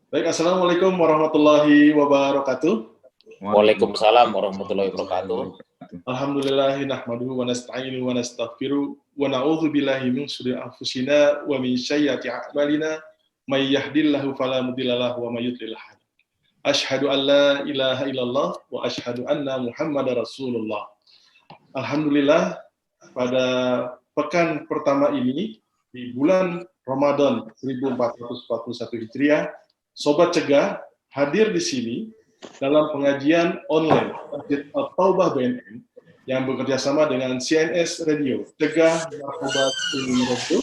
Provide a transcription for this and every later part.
Baik, Assalamualaikum warahmatullahi wabarakatuh. Waalaikumsalam warahmatullahi wabarakatuh. Alhamdulillahi nahmaduhu wa nasta'inu wa nastaghfiruh wa na'udzu billahi min syururi anfusina wa min sayyiati a'malina may yahdihillahu fala mudilla lahu wa may yudlil fala hadiya lahu. Asyhadu an la ilaha illallah wa asyhadu anna Muhammadar Rasulullah. Alhamdulillah, pada pekan pertama ini di bulan Ramadan 1441 Hijriah, Sobat Cegah hadir di sini dalam pengajian online Masjid At-Taubah BNN yang bekerja sama dengan CNS Radio, Cegah Narkoba Radio,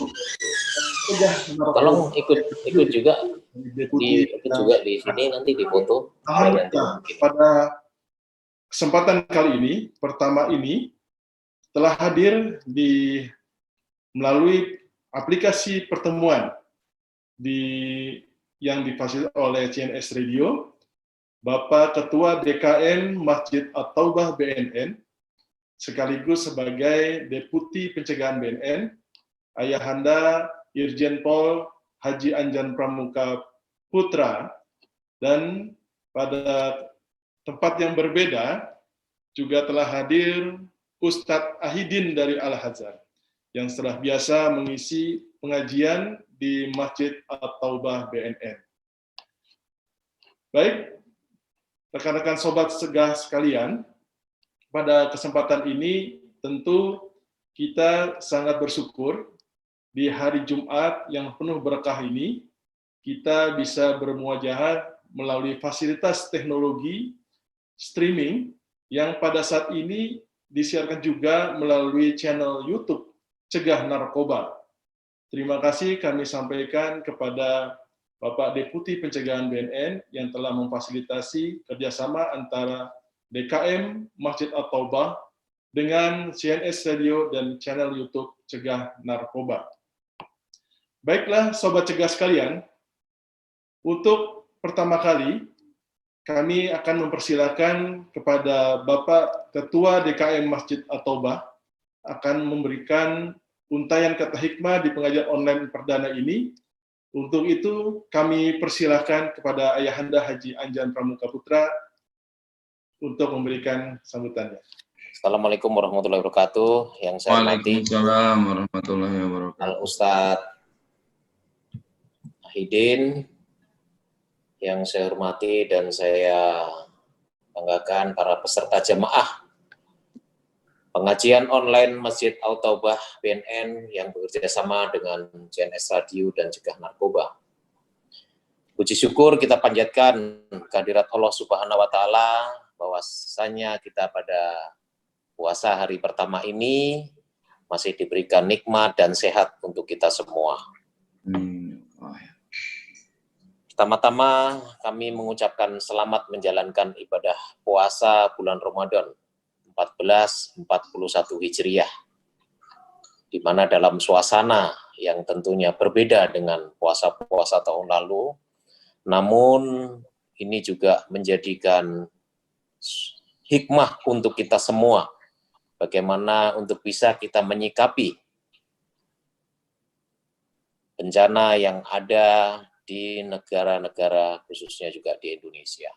Cegah Narkoba. Tolong ikut juga di sini, nanti difoto. Pada kesempatan kali ini, pertama ini telah hadir melalui aplikasi pertemuan yang difasilitasi oleh CNS Radio, Bapak Ketua DKM Masjid At-Taubah BNN, sekaligus sebagai Deputi Pencegahan BNN, Ayahanda Irjen Pol Haji Anjan Pramuka Putra, dan pada tempat yang berbeda juga telah hadir Ustadz Ahidin dari Al-Azhar, yang setelah biasa mengisi pengajian di Masjid At-Taubah BNN. Baik, rekan-rekan Sobat Cegah sekalian, pada kesempatan ini tentu kita sangat bersyukur di hari Jumat yang penuh berkah ini, kita bisa bermuajahah melalui fasilitas teknologi streaming yang pada saat ini disiarkan juga melalui channel YouTube Cegah Narkoba. Terima kasih kami sampaikan kepada Bapak Deputi Pencegahan BNN yang telah memfasilitasi kerjasama antara DKM Masjid At-Taubah dengan CNS Radio dan channel YouTube Cegah Narkoba. Baiklah, Sobat Cegah sekalian, untuk pertama kali kami akan mempersilakan kepada Bapak Ketua DKM Masjid At-Taubah akan memberikan untayan kata hikmah di pengajian online perdana ini. Untuk itu kami persilakan kepada Ayahanda Haji Anjan Pramuka Putra untuk memberikan sambutannya. Assalamualaikum warahmatullahi wabarakatuh. Yang saya hormati Waalaikumsalam warahmatullahi wabarakatuh. Al-Ustadz Ahidin, yang saya hormati dan saya banggakan para peserta jemaah pengajian online Masjid At-Taubah BNN yang bekerja sama dengan CNS Radio dan Cegah Narkoba. Puji syukur kita panjatkan kehadirat Allah Subhanahu wa Ta'ala bahwasanya kita pada puasa hari pertama ini masih diberikan nikmat dan sehat untuk kita semua. Pertama-tama kami mengucapkan selamat menjalankan ibadah puasa bulan Ramadan 1441 Hijriah, di mana dalam suasana yang tentunya berbeda dengan puasa-puasa tahun lalu, namun ini juga menjadikan hikmah untuk kita semua, bagaimana untuk bisa kita menyikapi bencana yang ada di negara-negara, khususnya juga di Indonesia.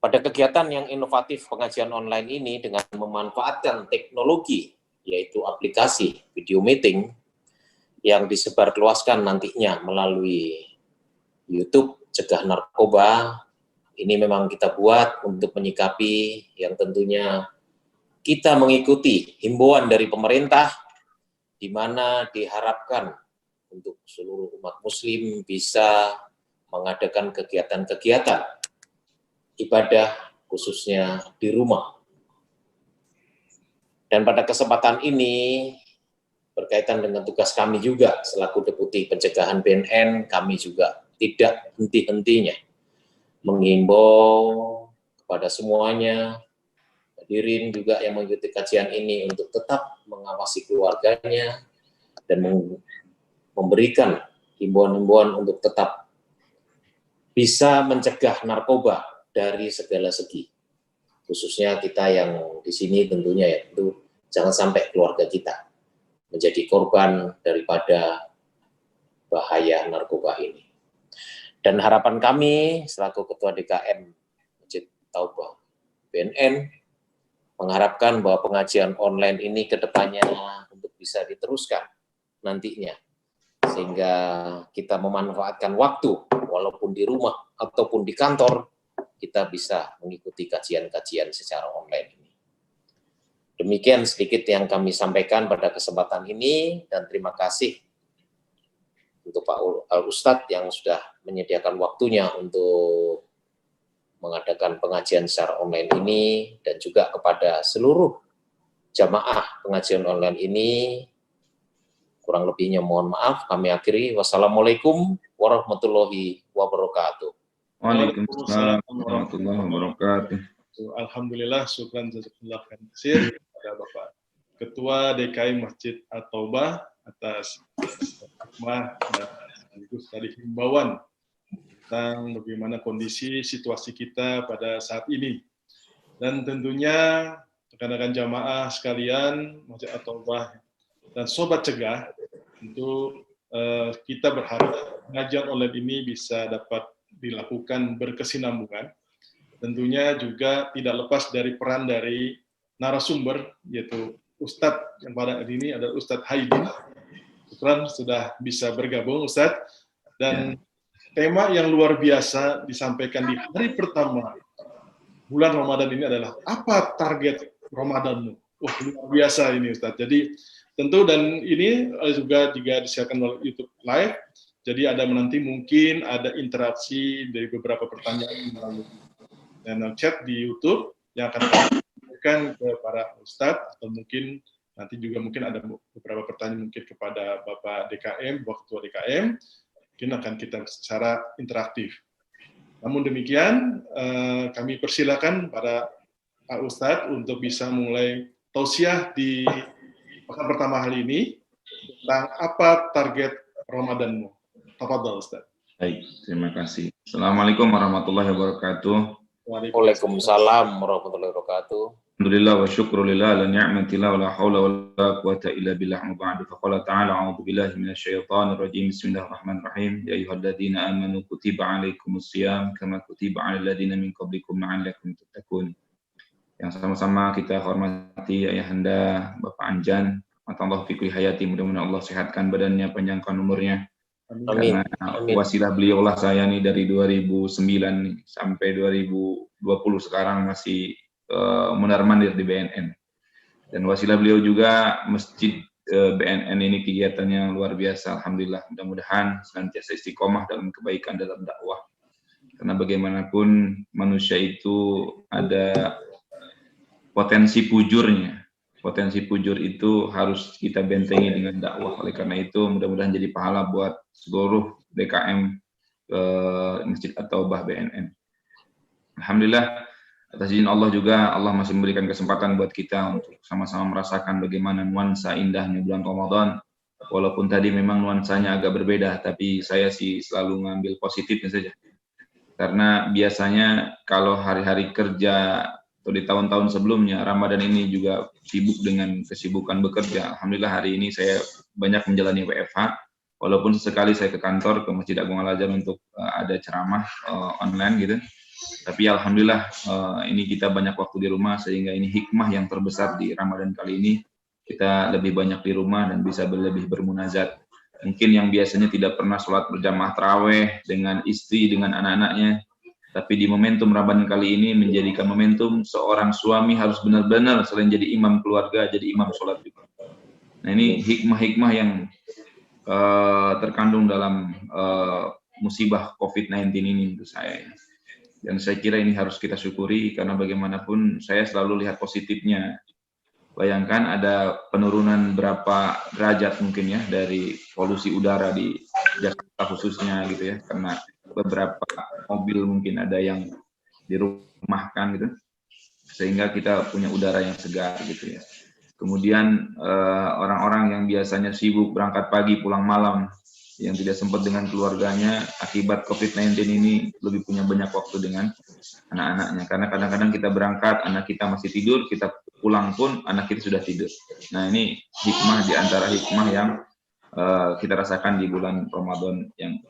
Pada kegiatan yang inovatif pengajian online ini dengan memanfaatkan teknologi, yaitu aplikasi video meeting yang disebarluaskan nantinya melalui YouTube Cegah Narkoba, ini memang kita buat untuk menyikapi yang tentunya kita mengikuti himbauan dari pemerintah, di mana diharapkan untuk seluruh umat muslim bisa mengadakan kegiatan-kegiatan ibadah khususnya di rumah. Dan pada kesempatan ini berkaitan dengan tugas kami juga selaku Deputi Pencegahan BNN, kami juga tidak henti-hentinya menghimbau kepada semuanya, hadirin juga yang mengikuti kajian ini untuk tetap mengawasi keluarganya dan memberikan himbauan-himbauan untuk tetap bisa mencegah narkoba dari segala segi. Khususnya kita yang di sini tentunya ya, tentu jangan sampai keluarga kita menjadi korban daripada bahaya narkoba ini. Dan harapan kami selaku Ketua DKM Masjid Taubah BNN mengharapkan bahwa pengajian online ini ke depannya untuk bisa diteruskan nantinya, sehingga kita memanfaatkan waktu walaupun di rumah ataupun di kantor, kita bisa mengikuti kajian-kajian secara online ini. Demikian sedikit yang kami sampaikan pada kesempatan ini, dan terima kasih untuk Pak Al-Ustadz yang sudah menyediakan waktunya untuk mengadakan pengajian secara online ini, dan juga kepada seluruh jamaah pengajian online ini. Kurang lebihnya mohon maaf, kami akhiri. Wassalamualaikum warahmatullahi wabarakatuh. Waalaikumsalam warahmatullahi wabarakatuh. Alhamdulillah, syukran jazakallah khairan kepada Bapak Ketua DKI Masjid At-Taubah atas hikmah dan sekaligus tadi himbauan tentang bagaimana kondisi situasi kita pada saat ini. Dan tentunya rekan-rekan jamaah sekalian Masjid At-Taubah dan Sobat Cegah, tentu kita berharap pengajian online ini bisa dapat dilakukan berkesinambungan. Tentunya juga tidak lepas dari peran dari narasumber, yaitu Ustadz yang pada hari ini adalah Ustadz Haidin. Syukran sudah bisa bergabung Ustadz. Dan tema yang luar biasa disampaikan di hari pertama bulan Ramadan ini adalah apa target Ramadanmu? Wah, luar biasa ini Ustadz. Jadi tentu, dan ini juga disiarkan melalui YouTube Live, jadi ada menanti mungkin ada interaksi dari beberapa pertanyaan melalui chat di YouTube yang akan kami berikan ke para Ustadz, atau mungkin nanti juga mungkin ada beberapa pertanyaan mungkin kepada Bapak DKM, Bapak Ketua DKM, mungkin akan kita secara interaktif. Namun demikian, kami persilakan para Pak Ustadz untuk bisa mulai tausiah di pekan pertama hari ini tentang apa target Ramadanmu. Tafadhol Ustaz. Baik, terima kasih. Assalamualaikum warahmatullahi wabarakatuh. Waalaikumsalam warahmatullahi wabarakatuh. Alhamdulillah wa syukrulillah ala ni'matillah wa la hawla wa la quwata illa billah wa ba'du. Faqala ta'ala a'udzu billahi minasy syaithanir rajim. Bismillahirrahmanirrahim. Ya ayyuhalladzina amanu kutiba 'alaikumusiyam kama kutiba 'alal ladzina min qablikum la'allakum tattaqun. Yang sama-sama kita hormati Ayahanda Bapak Anjan, Allah fikri hayati, mudah-mudahan Allah sehatkan badannya, panjangkan umurnya. Amin. Karena wasilah beliau lah saya nih dari 2009 sampai 2020 sekarang masih mondar-mandir di BNN. Dan wasilah beliau juga masjid BNN ini kegiatannya luar biasa, alhamdulillah. Mudah-mudahan senantiasa istiqomah dalam kebaikan dalam dakwah. Karena bagaimanapun manusia itu ada potensi pujurnya. Potensi pujur itu harus kita bentengi dengan dakwah. Oleh karena itu, mudah-mudahan jadi pahala buat seluruh DKM Masjid At-Taubah BNN. Alhamdulillah, atas izin Allah juga, Allah masih memberikan kesempatan buat kita untuk sama-sama merasakan bagaimana nuansa indahnya bulan Ramadan. Walaupun tadi memang nuansanya agak berbeda, tapi saya sih selalu ngambil positifnya saja. Karena biasanya kalau hari-hari kerja atau di tahun-tahun sebelumnya, Ramadan ini juga sibuk dengan kesibukan bekerja. Alhamdulillah hari ini saya banyak menjalani WFH, walaupun sesekali saya ke kantor, ke Masjid Agung Al-Azhar untuk ada ceramah online gitu. Tapi alhamdulillah ini kita banyak waktu di rumah, sehingga ini hikmah yang terbesar di Ramadan kali ini. Kita lebih banyak di rumah dan bisa lebih bermunajat. Mungkin yang biasanya tidak pernah sholat berjamaah taraweh dengan istri, dengan anak-anaknya, tapi di momentum Ramadan kali ini menjadikan momentum seorang suami harus benar-benar selain jadi imam keluarga, jadi imam sholat juga. Nah ini hikmah-hikmah yang terkandung dalam musibah COVID-19 ini menurut saya. Dan saya kira ini harus kita syukuri, karena bagaimanapun saya selalu lihat positifnya. Bayangkan ada penurunan berapa derajat mungkin ya dari polusi udara di Jakarta khususnya gitu ya, karena beberapa mobil mungkin ada yang dirumahkan gitu, sehingga kita punya udara yang segar gitu ya. Kemudian orang-orang yang biasanya sibuk berangkat pagi pulang malam, yang tidak sempat dengan keluarganya akibat COVID-19 ini lebih punya banyak waktu dengan anak-anaknya, karena kadang-kadang kita berangkat anak kita masih tidur, kita pulang pun anak kita sudah tidur. Nah ini hikmah di antara hikmah yang kita rasakan di bulan Ramadan yang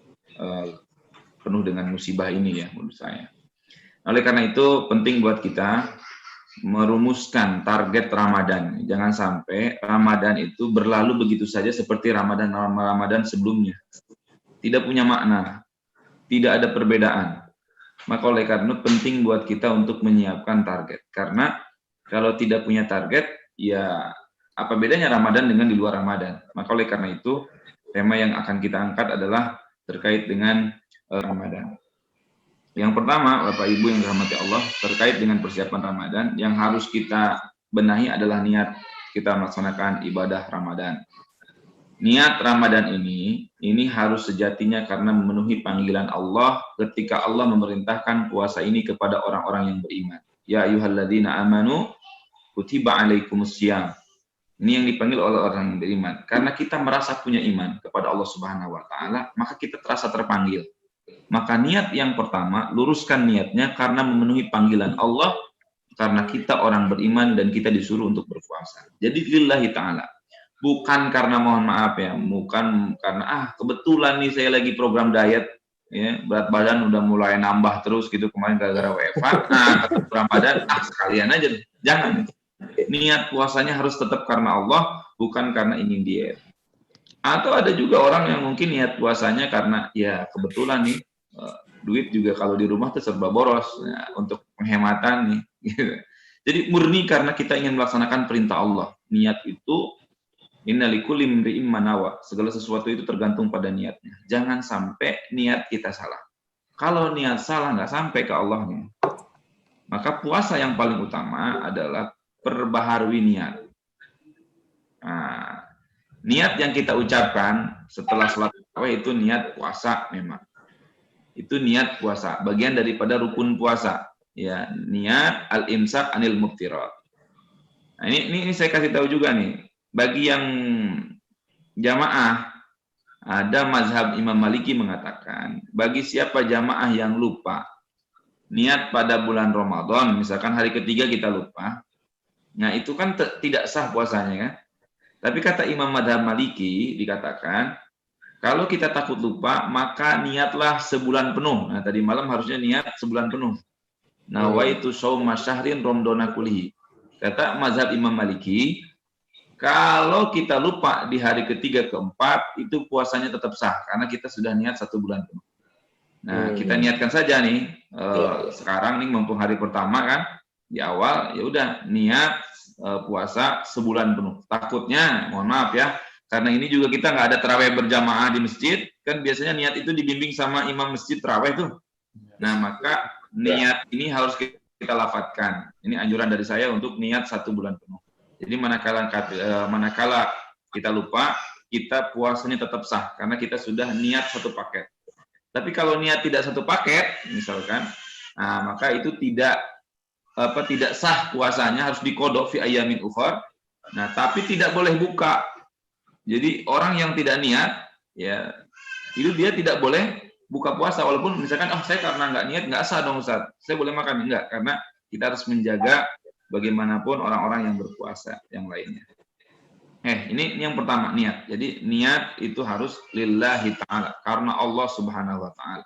penuh dengan musibah ini ya menurut saya. Oleh karena itu penting buat kita merumuskan target Ramadan. Jangan sampai Ramadan itu berlalu begitu saja seperti Ramadan sebelumnya. Tidak punya makna, tidak ada perbedaan. Maka oleh karena itu penting buat kita untuk menyiapkan target. Karena kalau tidak punya target, ya apa bedanya Ramadan dengan di luar Ramadan? Maka oleh karena itu, tema yang akan kita angkat adalah terkait dengan Ramadan. Yang pertama, Bapak Ibu yang dirahmati Allah, terkait dengan persiapan Ramadan, yang harus kita benahi adalah niat kita melaksanakan ibadah Ramadan. Niat Ramadan ini harus sejatinya karena memenuhi panggilan Allah ketika Allah memerintahkan puasa ini kepada orang-orang yang beriman. Ya ayyuhalladzina amanu kutiba alaikumussyam. Ini yang dipanggil oleh orang yang beriman. Karena kita merasa punya iman kepada Allah Subhanahu wa taala, maka kita terasa terpanggil. Maka niat yang pertama, luruskan niatnya karena memenuhi panggilan Allah, karena kita orang beriman dan kita disuruh untuk berpuasa. Jadi lillahi ta'ala. Bukan karena mohon maaf ya, bukan karena kebetulan nih saya lagi program diet, ya berat badan udah mulai nambah terus gitu kemarin gara-gara WFH. Ketemu Ramadan, sekalian aja. Jangan. Niat puasanya harus tetap karena Allah, bukan karena ingin diet. Atau ada juga orang yang mungkin niat puasanya karena ya kebetulan nih duit juga kalau di rumah tuh serba boros ya, untuk penghematan nih. Gitu. Jadi murni karena kita ingin melaksanakan perintah Allah. Niat itu innalikulli imri'in ma nawa. Segala sesuatu itu tergantung pada niatnya. Jangan sampai niat kita salah. Kalau niat salah nggak sampai ke Allahnya. Maka puasa yang paling utama adalah perbaharui niat. Nah, niat yang kita ucapkan setelah sholat tarawih itu niat puasa memang. Itu niat puasa, bagian daripada rukun puasa. Ya, niat al-imsak anil muftirat. Nah, ini saya kasih tahu juga nih. Bagi yang jamaah, ada mazhab Imam Maliki mengatakan, bagi siapa jamaah yang lupa niat pada bulan Ramadan, misalkan hari ketiga kita lupa, nah itu kan tidak sah puasanya kan. Tapi kata Imam Madhab Maliki dikatakan, kalau kita takut lupa, maka niatlah sebulan penuh. Nah tadi malam harusnya niat sebulan penuh. Nawaitu shauma syahrin ramdana kullihi. Kata mazhab Imam Maliki, kalau kita lupa di hari ketiga keempat, itu puasanya tetap sah. Karena kita sudah niat 1 bulan penuh. Nah, kita niatkan saja nih, sekarang nih mumpung hari pertama kan, di awal, ya udah niat puasa sebulan penuh. Takutnya, mohon maaf ya, karena ini juga kita nggak ada tarawih berjamaah di masjid, kan biasanya niat itu dibimbing sama imam masjid tarawih tuh. Nah, maka niat ini harus kita lafadzkan. Ini anjuran dari saya untuk niat 1 bulan penuh. Jadi manakala kita lupa, kita puasanya tetap sah karena kita sudah niat 1 paket. Tapi kalau niat tidak 1 paket, misalkan, nah, maka itu tidak sah puasanya, harus diqodho fi ayyamin ukhar. Nah, tapi tidak boleh buka. Jadi orang yang tidak niat, ya itu dia tidak boleh buka puasa walaupun misalkan, saya karena nggak niat nggak sah dong Ustaz. Saya boleh makan enggak? Karena kita harus menjaga bagaimanapun orang-orang yang berpuasa yang lainnya. Ini yang pertama, niat. Jadi niat itu harus lillahi ta'ala, karena Allah Subhanahu wa ta'ala.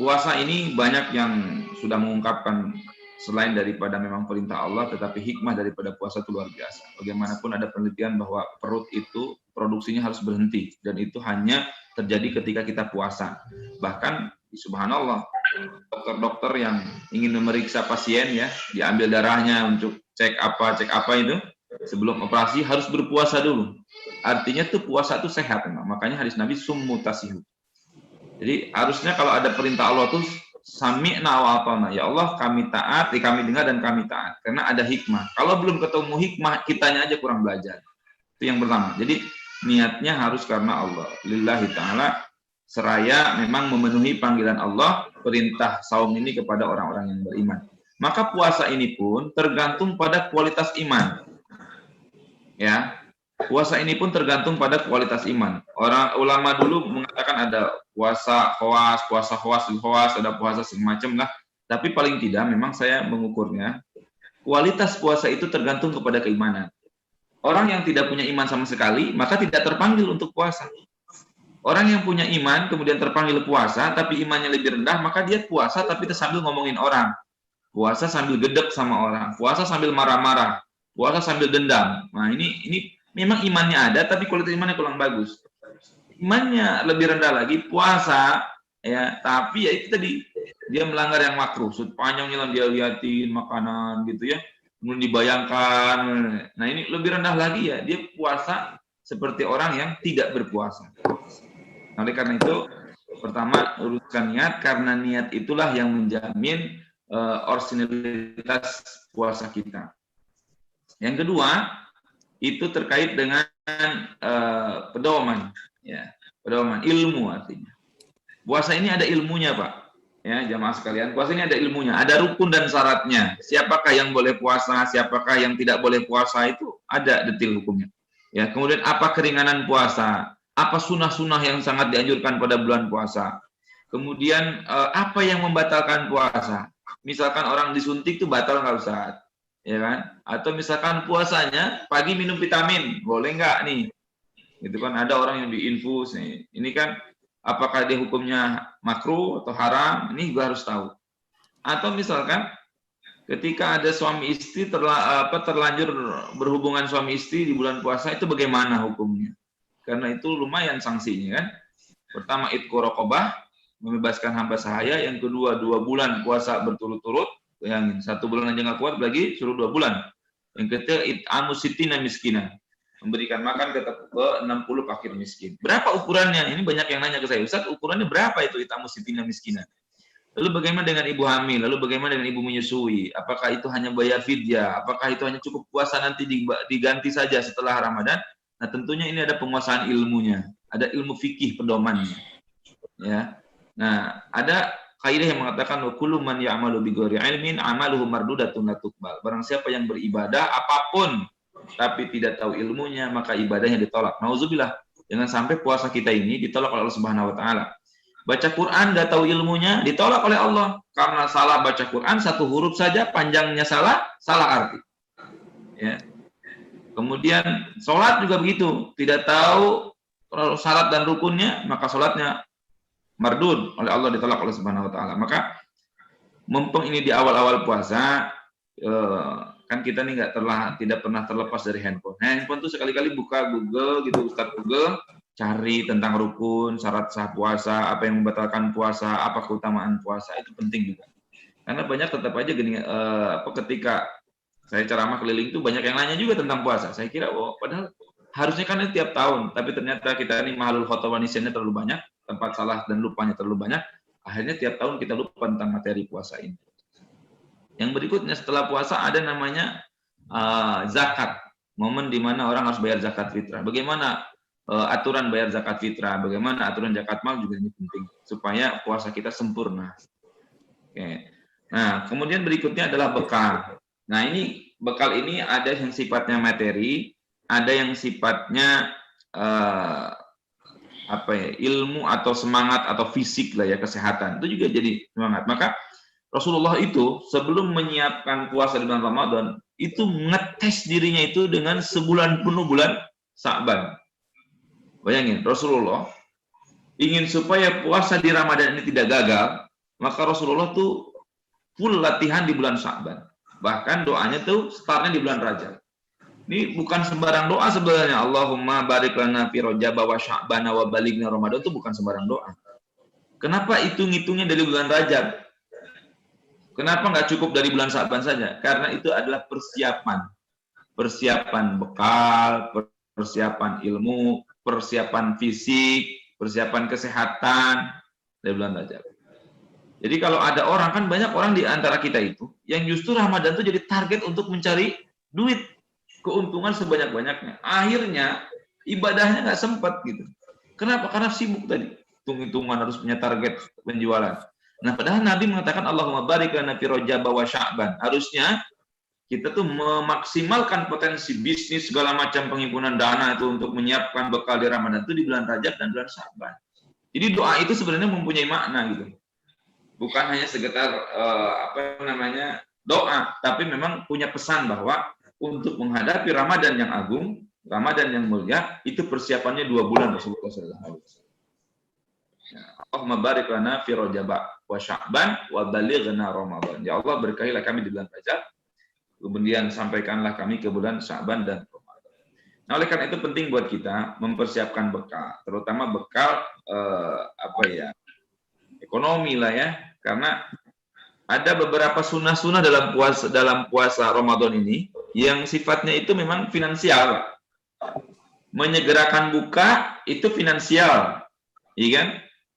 Puasa ini banyak yang sudah mengungkapkan selain daripada memang perintah Allah, tetapi hikmah daripada puasa itu luar biasa. Bagaimanapun ada penelitian bahwa perut itu produksinya harus berhenti, dan itu hanya terjadi ketika kita puasa. Bahkan, subhanallah, dokter-dokter yang ingin memeriksa pasien ya, diambil darahnya untuk cek apa itu, sebelum operasi harus berpuasa dulu. Artinya tuh puasa itu sehat. Makanya hadis Nabi summu tasihu. Jadi harusnya kalau ada perintah Allah tuh sami'na wa ata'na. Ya Allah, kami taat, kami dengar dan kami taat. Karena ada hikmah. Kalau belum ketemu hikmah, kitanya aja kurang belajar. Itu yang pertama. Jadi niatnya harus karena Allah. Lillahi ta'ala, seraya memang memenuhi panggilan Allah, perintah saum ini kepada orang-orang yang beriman. Maka puasa ini pun tergantung pada kualitas iman. Ya, puasa ini pun tergantung pada kualitas iman. Orang ulama dulu mengatakan ada puasa khawas, ada puasa semacam lah. Tapi paling tidak memang saya mengukurnya, kualitas puasa itu tergantung kepada keimanan. Orang yang tidak punya iman sama sekali, maka tidak terpanggil untuk puasa. Orang yang punya iman kemudian terpanggil puasa, tapi imannya lebih rendah, maka dia puasa tapi sambil ngomongin orang. Puasa sambil gedek sama orang, puasa sambil marah-marah, puasa sambil dendam. Nah, ini memang imannya ada, tapi kualitas imannya kurang bagus. Imannya lebih rendah lagi, puasa, ya, tapi ya itu tadi, dia melanggar yang makruh. Sepanjangnya dia liatin makanan gitu ya, kemudian dibayangkan. Nah, ini lebih rendah lagi ya, dia puasa seperti orang yang tidak berpuasa. Oleh karena itu, pertama uruskan niat, karena niat itulah yang menjamin originalitas puasa kita. Yang kedua, itu terkait dengan pedoman, ya, pedoman ilmu artinya. Puasa ini ada ilmunya, Pak. Ya, jamaah sekalian, puasa ini ada ilmunya, ada rukun dan syaratnya. Siapakah yang boleh puasa, siapakah yang tidak boleh puasa, itu ada detail hukumnya. Ya, kemudian apa keringanan puasa? Apa sunnah-sunnah yang sangat dianjurkan pada bulan puasa? Kemudian apa yang membatalkan puasa? Misalkan orang disuntik itu batal nggak Ustaz? Ya kan? Atau misalkan puasanya pagi minum vitamin, boleh nggak nih? Gitu kan, ada orang yang diinfus nih. Ini kan apakah dia hukumnya makruh atau haram? Ini juga harus tahu. Atau misalkan ketika ada suami istri terlanjur berhubungan suami istri di bulan puasa, itu bagaimana hukumnya? Karena itu lumayan sanksinya kan. Pertama, itqu raqabah, membebaskan hamba sahaya. Yang kedua, 2 bulan puasa berturut-turut. Yang 1 bulan aja nggak kuat, lagi suruh 2 bulan. Yang ketiga, it'amu sittina miskinan, memberikan makan ke 60 fakir miskin. Berapa ukurannya? Ini banyak yang nanya ke saya, Ustaz, ukurannya berapa itu it'amu sittina miskinan? Lalu bagaimana dengan ibu hamil? Lalu bagaimana dengan ibu menyusui? Apakah itu hanya bayar fidyah? Apakah itu hanya cukup puasa nanti diganti saja setelah Ramadan? Nah, tentunya ini ada penguasaan ilmunya, ada ilmu fikih pedomannya. Ya. Nah, ada kaidah yang mengatakan kullu man ya'malu bi ghairi ilmin amaluhu mardudatun la tuqbal. Barang siapa yang beribadah apapun tapi tidak tahu ilmunya, maka ibadahnya ditolak. Nauzubillah. Jangan sampai puasa kita ini ditolak oleh Allah Subhanahu wa taala. Baca Quran enggak tahu ilmunya, ditolak oleh Allah karena salah baca Quran, 1 huruf saja panjangnya salah arti. Ya. Kemudian sholat juga begitu, tidak tahu syarat dan rukunnya, maka sholatnya mardud oleh Allah, ditolak oleh Subhanahu wa taala. Maka mumpung ini di awal-awal puasa, kan kita nih tidak pernah terlepas dari handphone. Handphone tuh sekali-kali buka Google gitu, Ustaz Google, cari tentang rukun, syarat sah puasa, apa yang membatalkan puasa, apa keutamaan puasa, itu penting juga. Karena banyak tetap aja gini, ketika saya ceramah keliling itu banyak yang nanya juga tentang puasa. Saya kira, padahal harusnya kan ini tiap tahun, tapi ternyata kita ini mahalul khotawanisnya terlalu banyak, tempat salah dan lupanya terlalu banyak. Akhirnya tiap tahun kita lupa tentang materi puasa ini. Yang berikutnya setelah puasa ada namanya zakat, momen di mana orang harus bayar zakat fitrah. Bagaimana aturan bayar zakat fitrah, bagaimana aturan zakat mal juga ini penting supaya puasa kita sempurna. Oke. Nah, kemudian berikutnya adalah bekal. Nah, ini bekal ini ada yang sifatnya materi, ada yang sifatnya ilmu atau semangat atau fisik lah ya, kesehatan. Itu juga jadi semangat. Maka Rasulullah itu sebelum menyiapkan puasa di bulan Ramadan itu ngetes dirinya itu dengan sebulan penuh bulan Sya'ban. Bayangin, Rasulullah ingin supaya puasa di Ramadan ini tidak gagal, maka Rasulullah tuh full latihan di bulan Sya'ban. Bahkan doanya tuh startnya di bulan Rajab. Ini bukan sembarang doa sebenarnya. Allahumma barik lana fi Rajab wa Sya'ban wa balighna Ramadan, itu bukan sembarang doa. Kenapa hitung-hitungnya dari bulan Rajab? Kenapa nggak cukup dari bulan Sya'ban saja? Karena itu adalah persiapan. Persiapan bekal, persiapan ilmu, persiapan fisik, persiapan kesehatan dari bulan Rajab. Jadi kalau ada orang, kan banyak orang di antara kita itu yang justru Ramadan itu jadi target untuk mencari duit, keuntungan sebanyak-banyaknya. Akhirnya ibadahnya nggak sempat gitu. Kenapa? Karena sibuk tadi. Hitung-hitungan harus punya target penjualan. Nah, padahal Nabi mengatakan Allahumma barik lana fi Rajab wa Sya'ban. Harusnya kita tuh memaksimalkan potensi bisnis segala macam penghimpunan dana itu untuk menyiapkan bekal di Ramadan itu di bulan Rajab dan bulan Sya'ban. Jadi doa itu sebenarnya mempunyai makna gitu. Bukan hanya sekedar doa, tapi memang punya pesan bahwa untuk menghadapi Ramadan yang agung, Ramadan yang mulia, itu persiapannya 2 bulan Rasulullah SAW. Allahumma barik lana fi Rajab wa Sya'ban wa balighna Ramadan. Ya Allah, berkahilah kami di bulan Rajab, kemudian sampaikanlah kami ke bulan Sya'ban dan Ramadan. Nah, oleh karena itu penting buat kita mempersiapkan bekal, terutama bekal ekonomi lah ya, karena ada beberapa sunnah-sunnah dalam puasa Ramadan ini yang sifatnya itu memang finansial. Menyegerakan buka itu finansial, iya kan?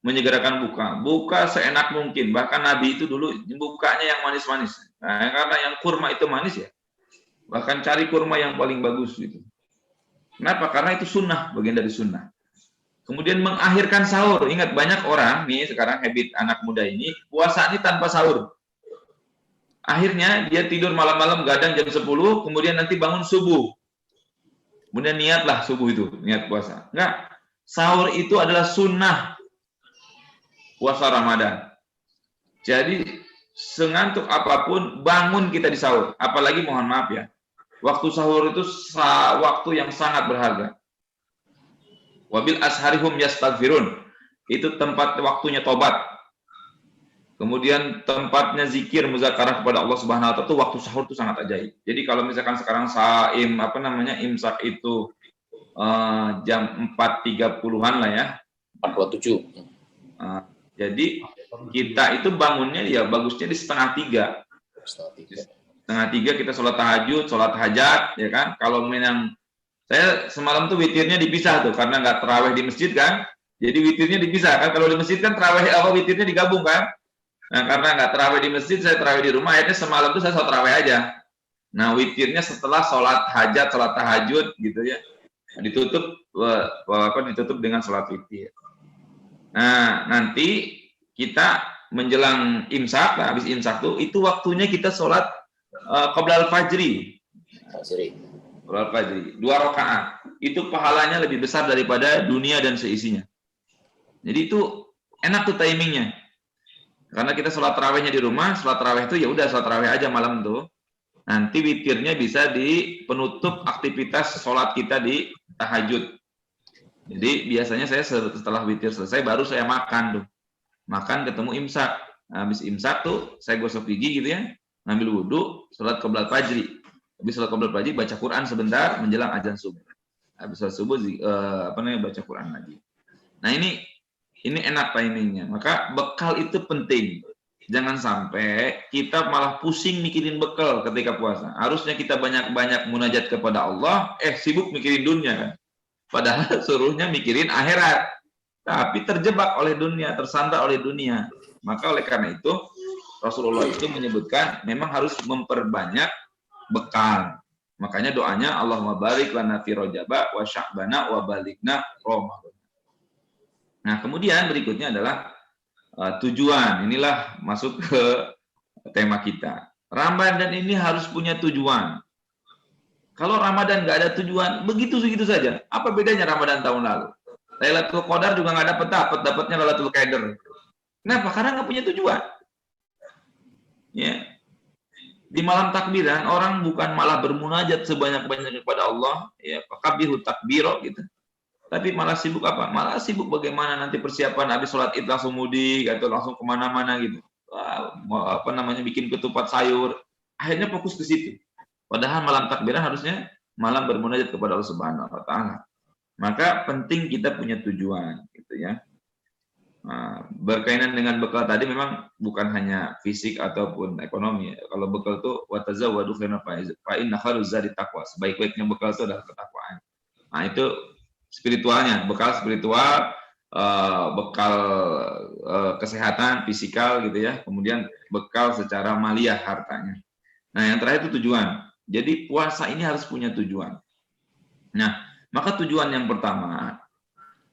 Menyegerakan buka seenak mungkin. Bahkan Nabi itu dulu bukanya yang manis-manis. Nah, karena yang kurma itu manis ya, bahkan cari kurma yang paling bagus gitu. Kenapa? Karena itu sunnah, bagian dari sunnah. Kemudian mengakhirkan sahur. Ingat, banyak orang nih sekarang habit anak muda ini puasa ini tanpa sahur. Akhirnya dia tidur malam-malam gadang jam 10, kemudian nanti bangun subuh. Kemudian niatlah subuh itu, niat puasa. Enggak, sahur itu adalah sunnah puasa Ramadan. Jadi sengantuk apapun bangun kita di sahur. Apalagi mohon maaf ya, waktu sahur itu waktu yang sangat berharga. Wabil asharihum yastaghfirun. Itu tempat waktunya tobat. Kemudian tempatnya zikir muzakarah kepada Allah Subhanahu wa taala itu waktu sahur itu sangat ajaib. Jadi kalau misalkan sekarang imsak itu jam 4.30-an lah ya. 4.27. Jadi kita itu bangunnya ya bagusnya di 2:30. 2:30 kita sholat tahajud, sholat hajat, ya kan? Kalau memang saya semalam tuh witirnya dipisah tuh karena nggak terawih di masjid kan. Jadi witirnya dipisah kan. Kalau di masjid kan terawih witirnya digabung kan. Nah, karena nggak terawih di masjid, saya terawih di rumah. Akhirnya semalam tuh saya sholat terawih aja. Nah, witirnya setelah sholat hajat, sholat tahajud gitu ya. Ditutup dengan sholat witir. Nah, nanti kita menjelang imsak, habis imsak tuh itu waktunya kita sholat qoblal fajri. Qoblal fajri 2 rakaat. Itu pahalanya lebih besar daripada dunia dan seisinya. Jadi itu enak tuh timingnya. Karena kita sholat tarawihnya di rumah, sholat tarawih itu ya udah sholat tarawih aja malam tuh. Nanti witirnya bisa di penutup aktivitas sholat kita di tahajud. Jadi biasanya saya setelah witir selesai baru saya makan tuh. Makan ketemu imsak. Nah, habis imsak tuh saya gosok gigi gitu ya, ngambil wudhu, sholat qoblal fajri. Habis sholat qoblal fajri baca Quran sebentar menjelang azan subuh. Habis sholat subuh baca Quran lagi. Nah, ini enak timingnya. Maka bekal itu penting. Jangan sampai kita malah pusing mikirin bekal ketika puasa. Harusnya kita banyak-banyak munajat kepada Allah, sibuk mikirin dunia kan. Padahal suruhnya mikirin akhirat. Tapi terjebak oleh dunia, tersandar oleh dunia. Maka oleh karena itu, Rasulullah itu menyebutkan memang harus memperbanyak bekal. Makanya doanya Allahumma barik lana fi Rajab wa Sya'bana wa balighna Ramadan. Nah, kemudian berikutnya adalah tujuan. Inilah masuk ke tema kita. Ramadan ini harus punya tujuan. Kalau Ramadan nggak ada tujuan, begitu-begitu saja. Apa bedanya Ramadan tahun lalu? Lailatul Qadar juga nggak dapatnya Lailatul Qadar. Kenapa? Karena nggak punya tujuan. Ya. Di malam takbiran, orang bukan malah bermunajat sebanyak-banyaknya kepada Allah, ya, kabiru takbiro gitu. Tapi malah sibuk apa? Malah sibuk bagaimana nanti persiapan habis sholat id langsung mudik atau langsung kemana-mana gitu. Bikin ketupat sayur. Akhirnya fokus ke situ. Padahal malam takbiran harusnya malam bermunajat kepada Allah Subhanahu wa taala. Maka penting kita punya tujuan gitu ya. Nah, berkaitan dengan bekal tadi memang bukan hanya fisik ataupun ekonomi. Kalau bekal itu watazawwadu fa inna khairuz zadi taqwa. Sebaik-baiknya bekal itu adalah ketakwaan. Nah, itu spiritualnya, bekal spiritual, bekal kesehatan fisikal gitu ya, kemudian bekal secara maliyah hartanya. Nah, yang terakhir itu tujuan. Jadi puasa ini harus punya tujuan. Nah, maka tujuan yang pertama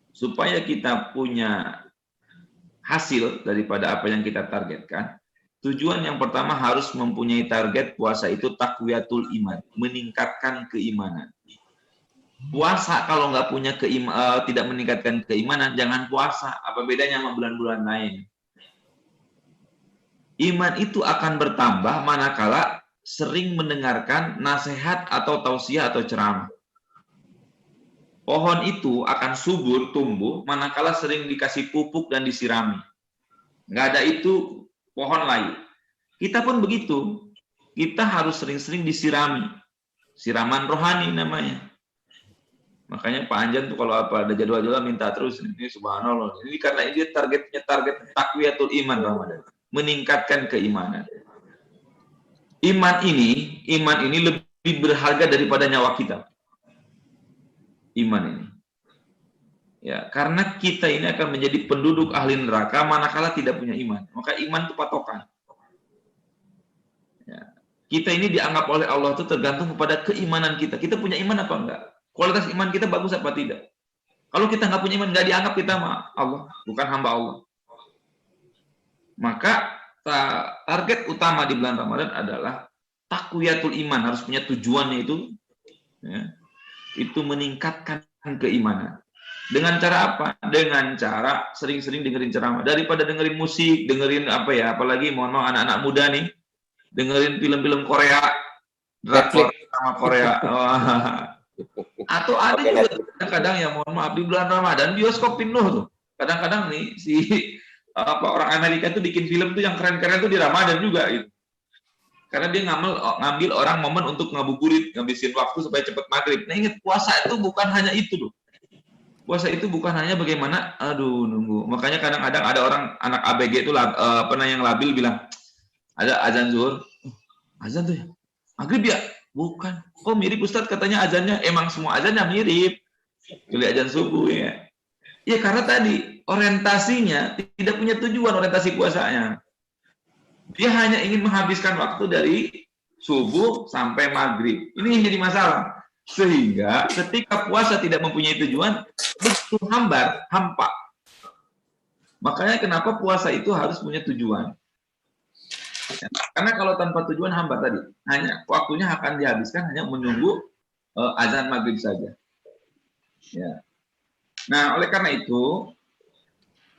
supaya kita punya hasil daripada apa yang kita targetkan. Tujuan yang pertama harus mempunyai target puasa itu taqwiyatul iman, meningkatkan keimanan. Puasa kalau nggak punya tidak meningkatkan keimanan, jangan puasa. Apa bedanya sama bulan-bulan lain? Iman itu akan bertambah manakala sering mendengarkan nasihat atau tausiah atau ceramah. Pohon itu akan subur tumbuh manakala sering dikasih pupuk dan disirami. Nggak ada itu pohon layu. Kita pun begitu. Kita harus sering-sering disirami. Siraman rohani namanya. Makanya Pak Anjan tuh kalau apa ada jadwal-jadwal minta terus. Ini subhanallah. Ini karena ini target takwiyatul iman Ramadan. Meningkatkan keimanan. Iman ini lebih berharga daripada nyawa kita. Iman ini. Ya, karena kita ini akan menjadi penduduk ahli neraka manakala tidak punya iman. Maka iman itu patokan. Ya. Kita ini dianggap oleh Allah itu tergantung kepada keimanan kita. Kita punya iman apa enggak? Kualitas iman kita bagus apa tidak? Kalau kita nggak punya iman, nggak dianggap kita sama Allah, bukan hamba Allah. Maka target utama di bulan Ramadan adalah takwiyatul iman, harus punya tujuannya itu. Ya, itu meningkatkan keimanan. Dengan cara apa? Dengan cara sering-sering dengerin ceramah. Daripada dengerin musik, dengerin apa ya, apalagi mohon maaf anak-anak muda nih, dengerin film-film Korea, drakor sama Korea. Atau ada juga kadang-kadang ya mohon maaf di bulan Ramadan bioskop penuh tuh. Kadang-kadang nih si orang Amerika tuh bikin film tuh yang keren-keren tuh di Ramadan juga gitu. Karena dia ngambil orang momen untuk ngabuburit, ngabisin waktu supaya cepat maghrib. Nah ingat, puasa itu bukan hanya itu loh. Puasa itu bukan hanya bagaimana, nunggu. Makanya kadang-kadang ada orang anak ABG itu pernah yang labil bilang, ada azan zuhur, azan tuh ya, maghrib ya? Bukan. Kok mirip Ustadz katanya azannya, emang semua azannya mirip. Kecuali azan subuh ya. Ya karena tadi orientasinya tidak punya tujuan orientasi puasanya. Dia hanya ingin menghabiskan waktu dari subuh sampai maghrib. Ini yang jadi masalah. Sehingga ketika puasa tidak mempunyai tujuan, begitu hampa. Makanya kenapa puasa itu harus punya tujuan. Karena kalau tanpa tujuan hampa tadi, hanya waktunya akan dihabiskan hanya menunggu azan maghrib saja. Ya. Nah, oleh karena itu,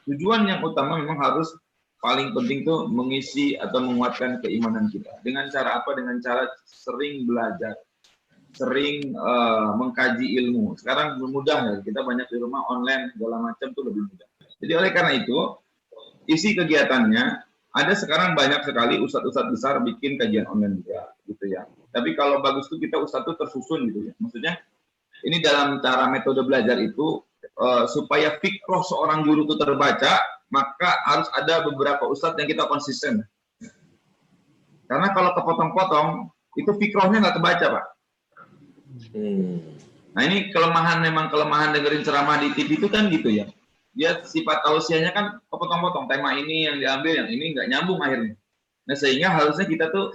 tujuan yang utama memang harus paling penting tuh mengisi atau menguatkan keimanan kita. Dengan cara apa? Dengan cara sering belajar, sering mengkaji ilmu. Sekarang mudah ya, kita banyak di rumah online segala macam tuh lebih mudah. Jadi oleh karena itu, isi kegiatannya ada sekarang banyak sekali ustadz-ustadz besar bikin kajian online juga, gitu ya. Tapi kalau bagus tuh kita ustadz tuh tersusun gitu ya. Maksudnya ini dalam cara metode belajar itu supaya fikroh seorang guru itu terbaca, maka harus ada beberapa ustadz yang kita konsisten. Karena kalau kepotong-potong, itu fikrohnya nggak kebaca, Pak. Nah ini memang kelemahan dengerin ceramah di TV itu kan gitu ya. Dia sifat tausiahnya kan kepotong-potong. Tema ini yang diambil, yang ini nggak nyambung akhirnya. Nah sehingga harusnya kita tuh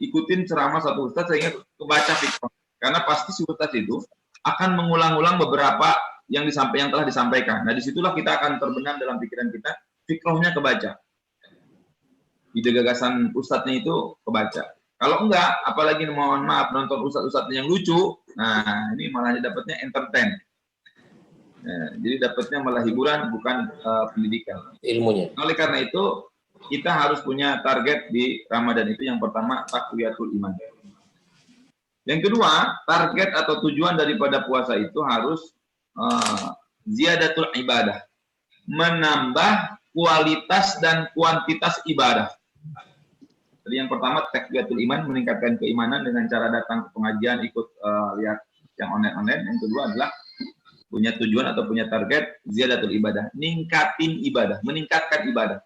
ikutin ceramah satu ustadz sehingga kebaca fikroh. Karena pasti si ustadz itu akan mengulang-ulang beberapa yang telah disampaikan. Nah disitulah kita akan terbenam dalam pikiran kita, fikrohnya kebaca. Ide gagasan ustadznya itu kebaca. Kalau enggak, apalagi mohon maaf nonton ustadz-ustadznya yang lucu, nah ini malah dapatnya entertain. Nah, jadi dapatnya malah hiburan bukan pendidikan. Ilmunya. Oleh karena itu kita harus punya target di Ramadan itu yang pertama takwiyatul iman. Yang kedua, target atau tujuan daripada puasa itu harus ziyadatul ibadah, menambah kualitas dan kuantitas ibadah. Jadi yang pertama takwiyatul iman, meningkatkan keimanan dengan cara datang ke pengajian, ikut lihat yang online. Yang kedua adalah punya tujuan atau punya target ziyadatul ibadah, meningkatkan ibadah.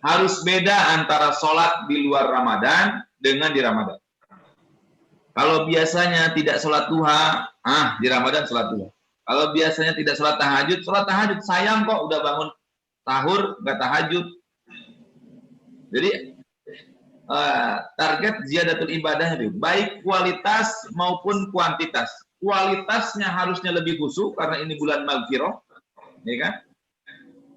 Harus beda antara sholat di luar Ramadan dengan di Ramadan. Kalau biasanya tidak sholat duha, di Ramadan sholat duha. Kalau biasanya tidak sholat tahajud, sayang kok udah bangun sahur nggak tahajud. Jadi target ziyadatul ibadah itu baik kualitas maupun kuantitas. Kualitasnya harusnya lebih khusyuk karena ini bulan maghfirah, ya kan?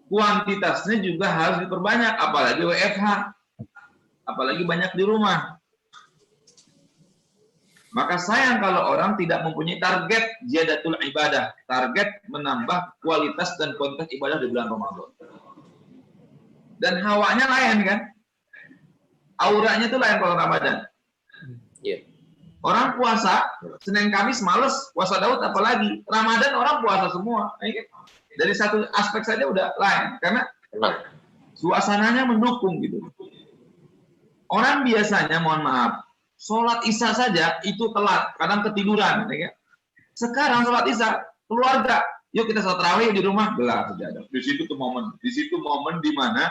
Kuantitasnya juga harus diperbanyak, apalagi WFH, apalagi banyak di rumah. Maka sayang kalau orang tidak mempunyai target ziyadatul ibadah, target menambah kualitas dan kuantitas ibadah di bulan Ramadan. Dan hawanya lain kan? Auranya itu lain kalau Ramadan. Yeah. Orang puasa, Senin Kamis males, puasa Daud apalagi. Ramadan orang puasa semua. Dari satu aspek saja udah lain. Karena suasananya mendukung gitu. Orang biasanya, mohon maaf, sholat Isya saja itu telat, kadang ketiduran. Sekarang sholat Isya, keluarga, yuk kita sholat tarawih di rumah, gelar saja. Di situ momen di mana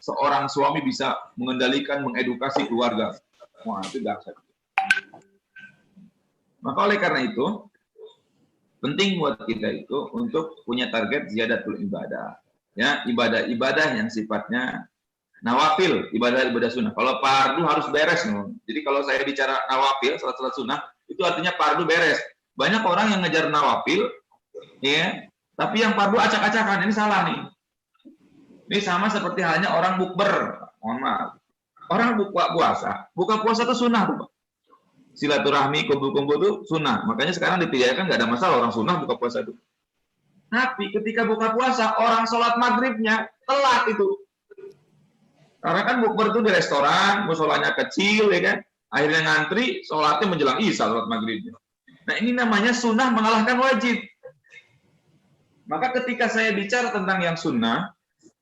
seorang suami bisa mengendalikan, mengedukasi keluarga. Wah, itu dahsyat. Maka oleh karena itu, penting buat kita itu untuk punya target ziyadatul ibadah. Ya, ibadah-ibadah yang sifatnya nawafil, ibadah-ibadah sunnah. Kalau fardu harus beres. Jadi kalau saya bicara nawafil, salat-salat sunnah, itu artinya fardu beres. Banyak orang yang ngejar nawafil, ya, tapi yang fardu acak-acakan. Ini salah nih. Ini sama seperti halnya orang bukber. Mohon maaf. Orang buka puasa itu sunnah, Pak. Silaturahmi, kumpul-kumpul itu sunnah. Makanya sekarang dipidanakan nggak ada masalah orang sunnah buka puasa itu. Tapi ketika buka puasa, orang sholat maghribnya telat itu. Karena kan bukber itu di restoran, musolanya kecil, ya kan? Akhirnya ngantri, sholatnya menjelang isya, sholat maghribnya. Nah ini namanya sunnah mengalahkan wajib. Maka ketika saya bicara tentang yang sunnah,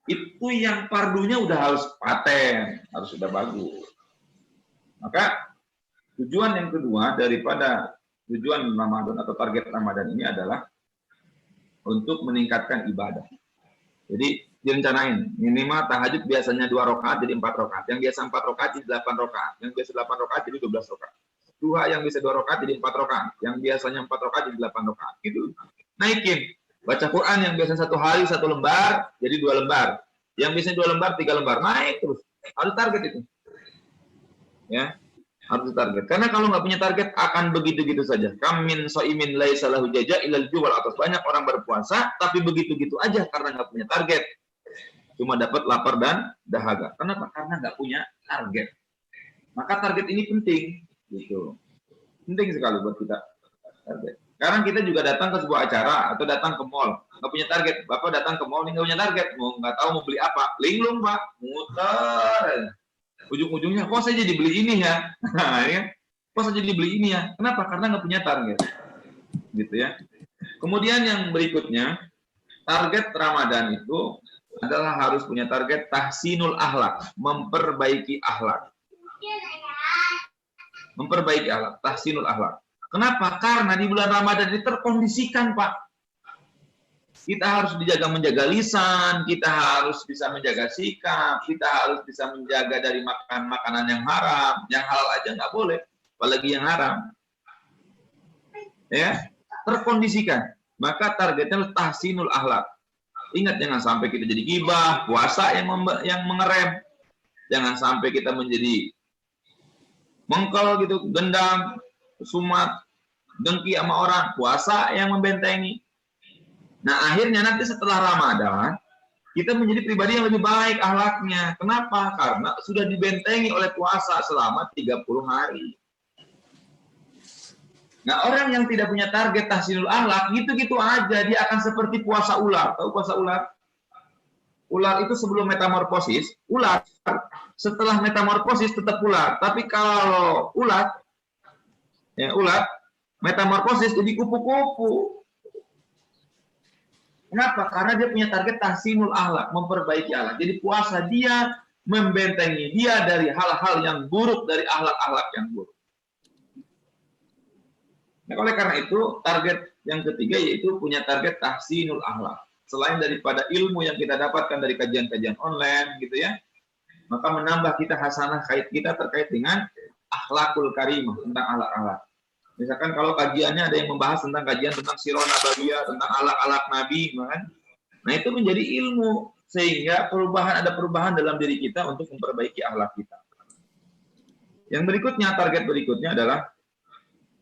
itu yang fardunya udah harus paten, harus sudah bagus. Maka tujuan yang kedua daripada tujuan Ramadan atau target Ramadan ini adalah untuk meningkatkan ibadah. Jadi direncanain minimal tahajud biasanya 2 rakaat jadi 4 rakaat. Yang biasa 4 rakaat jadi 8 rakaat. Yang biasa 8 rakaat jadi 12 rakaat. Duha yang biasa 2 rakaat jadi 4 rakaat. Yang biasanya 4 rakaat jadi 8 rakaat. Gitu. Naikin. Baca Quran yang biasanya 1 hari 1 lembar jadi 2 lembar. Yang biasanya 2 lembar 3 lembar. Naik terus. Harus target itu. Ya. Harus target. Karena kalau nggak punya target akan begitu-gitu saja. Kamin so'imin laisa lahu jaza ilal juwal. Atas banyak orang berpuasa tapi begitu-gitu aja karena nggak punya target. Cuma dapat lapar dan dahaga. Kenapa? Karena nggak punya target. Maka target ini penting. Gitu. Penting sekali buat kita. Target. Sekarang kita juga datang ke sebuah acara atau datang ke mall. Nggak punya target. Bapak datang ke mall, nggak punya target. Nggak tahu mau beli apa. Linglung, Pak. Muter. Ujung-ujungnya, kok saya jadi beli ini ya? Kok saya jadi beli ini ya? Kenapa? Karena nggak punya target. Gitu ya. Kemudian yang berikutnya, target Ramadan itu adalah harus punya target tahsinul akhlak, memperbaiki akhlak. Memperbaiki akhlak, tahsinul akhlak. Kenapa? Karena di bulan Ramadan ini terkondisikan, Pak. Kita harus menjaga lisan, kita harus bisa menjaga sikap, kita harus bisa menjaga dari makan makanan yang haram, yang halal aja nggak boleh, apalagi yang haram. Ya, terkondisikan. Maka targetnya tahsinul akhlak. Ingat jangan sampai kita jadi ghibah, puasa yang mengerem. Jangan sampai kita menjadi mengkel gitu, dendam, sumat, dengki sama orang, puasa yang membentengi. Nah akhirnya nanti setelah Ramadan kita menjadi pribadi yang lebih baik akhlaknya. Kenapa? Karena sudah dibentengi oleh puasa selama 30 hari. Nah orang yang tidak punya target tahsinul akhlak gitu-gitu aja dia akan seperti puasa ular. Tahu puasa ular? Ular itu sebelum metamorfosis, ular setelah metamorfosis tetap ular. Tapi kalau ular metamorfosis jadi kupu-kupu. Kenapa? Karena dia punya target tahsinul akhlak, memperbaiki akhlak. Jadi puasa dia membentengi dia dari hal-hal yang buruk, dari akhlak-akhlak yang buruk. Nah, oleh karena itu, target yang ketiga yaitu punya target tahsinul akhlak. Selain daripada ilmu yang kita dapatkan dari kajian-kajian online, gitu ya, maka menambah kita hasanah kait kita terkait dengan akhlakul karimah, tentang akhlak-akhlak. Misalkan kalau kajiannya ada yang membahas tentang kajian tentang sirah nabawiyah, tentang alak-alak Nabi, kan? Nah itu menjadi ilmu sehingga ada perubahan dalam diri kita untuk memperbaiki akhlak kita. Yang berikutnya, target berikutnya adalah